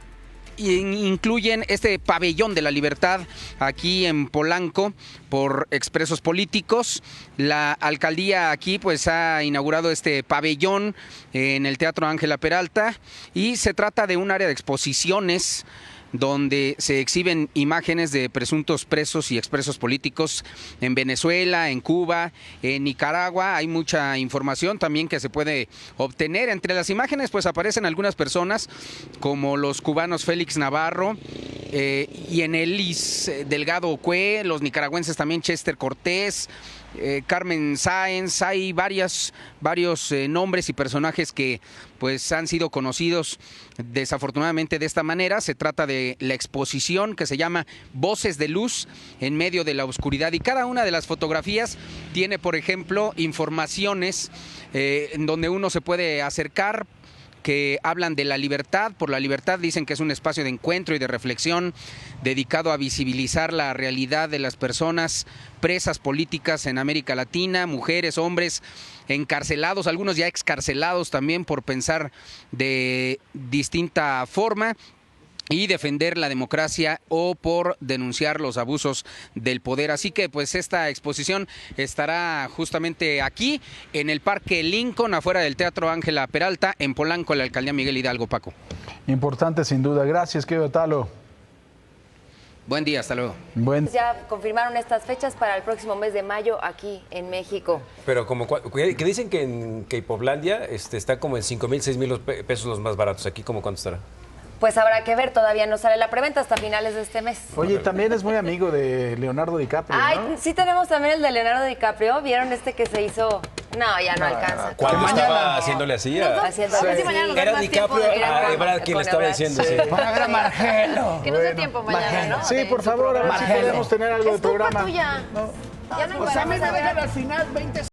X: incluyen este pabellón de la libertad aquí en Polanco por expresos políticos. La alcaldía aquí pues ha inaugurado este pabellón en el Teatro Ángela Peralta y se trata de un área de exposiciones donde se exhiben imágenes de presuntos presos y expresos políticos en Venezuela, en Cuba, en Nicaragua. Hay mucha información también que se puede obtener. Entre las imágenes pues aparecen algunas personas como los cubanos Félix Navarro y Enelis Delgado Ocué, los nicaragüenses también Chester Cortés, Carmen Sáenz. Hay varios nombres y personajes que pues han sido conocidos desafortunadamente de esta manera. Se trata de la exposición que se llama Voces de Luz en medio de la oscuridad, y cada una de las fotografías tiene, por ejemplo, informaciones en donde uno se puede acercar, que hablan de la libertad. Por la libertad dicen que es un espacio de encuentro y de reflexión dedicado a visibilizar la realidad de las personas presas políticas en América Latina, mujeres, hombres encarcelados, algunos ya excarcelados también por pensar de distinta forma y defender la democracia o por denunciar los abusos del poder. Así que pues esta exposición estará justamente aquí en el Parque Lincoln, afuera del Teatro Ángela Peralta, en Polanco, en la Alcaldía Miguel Hidalgo. Paco.
E: Importante sin duda. Gracias, querido Talo.
X: Buen día, hasta luego.
A: Ya confirmaron estas fechas para el próximo mes de mayo aquí en México.
G: Pero como que dicen que en Capoplandia está como en 5,000, 6,000 pesos los más baratos. Aquí, ¿cómo cuánto estará?
A: Pues habrá que ver, todavía no sale la preventa hasta finales de este mes.
E: Oye, también es muy amigo de Leonardo DiCaprio, ¿no?
A: Ay, sí tenemos también el de Leonardo DiCaprio. ¿Vieron este que se hizo? No, ya no alcanza.
G: ¿Cuándo estaba haciéndole así?
A: Haciéndole así.
G: Era DiCaprio, Ebrard quien le estaba diciendo.
N: Para ver a Margelo.
A: Que no sea tiempo mañana, ¿no?
E: Sí, por favor, a ver si podemos tener algo de programa.
A: Es culpa tuya.
E: No.
A: Ya no
N: Pues a mí me
A: encuentro.
N: dejan al final 20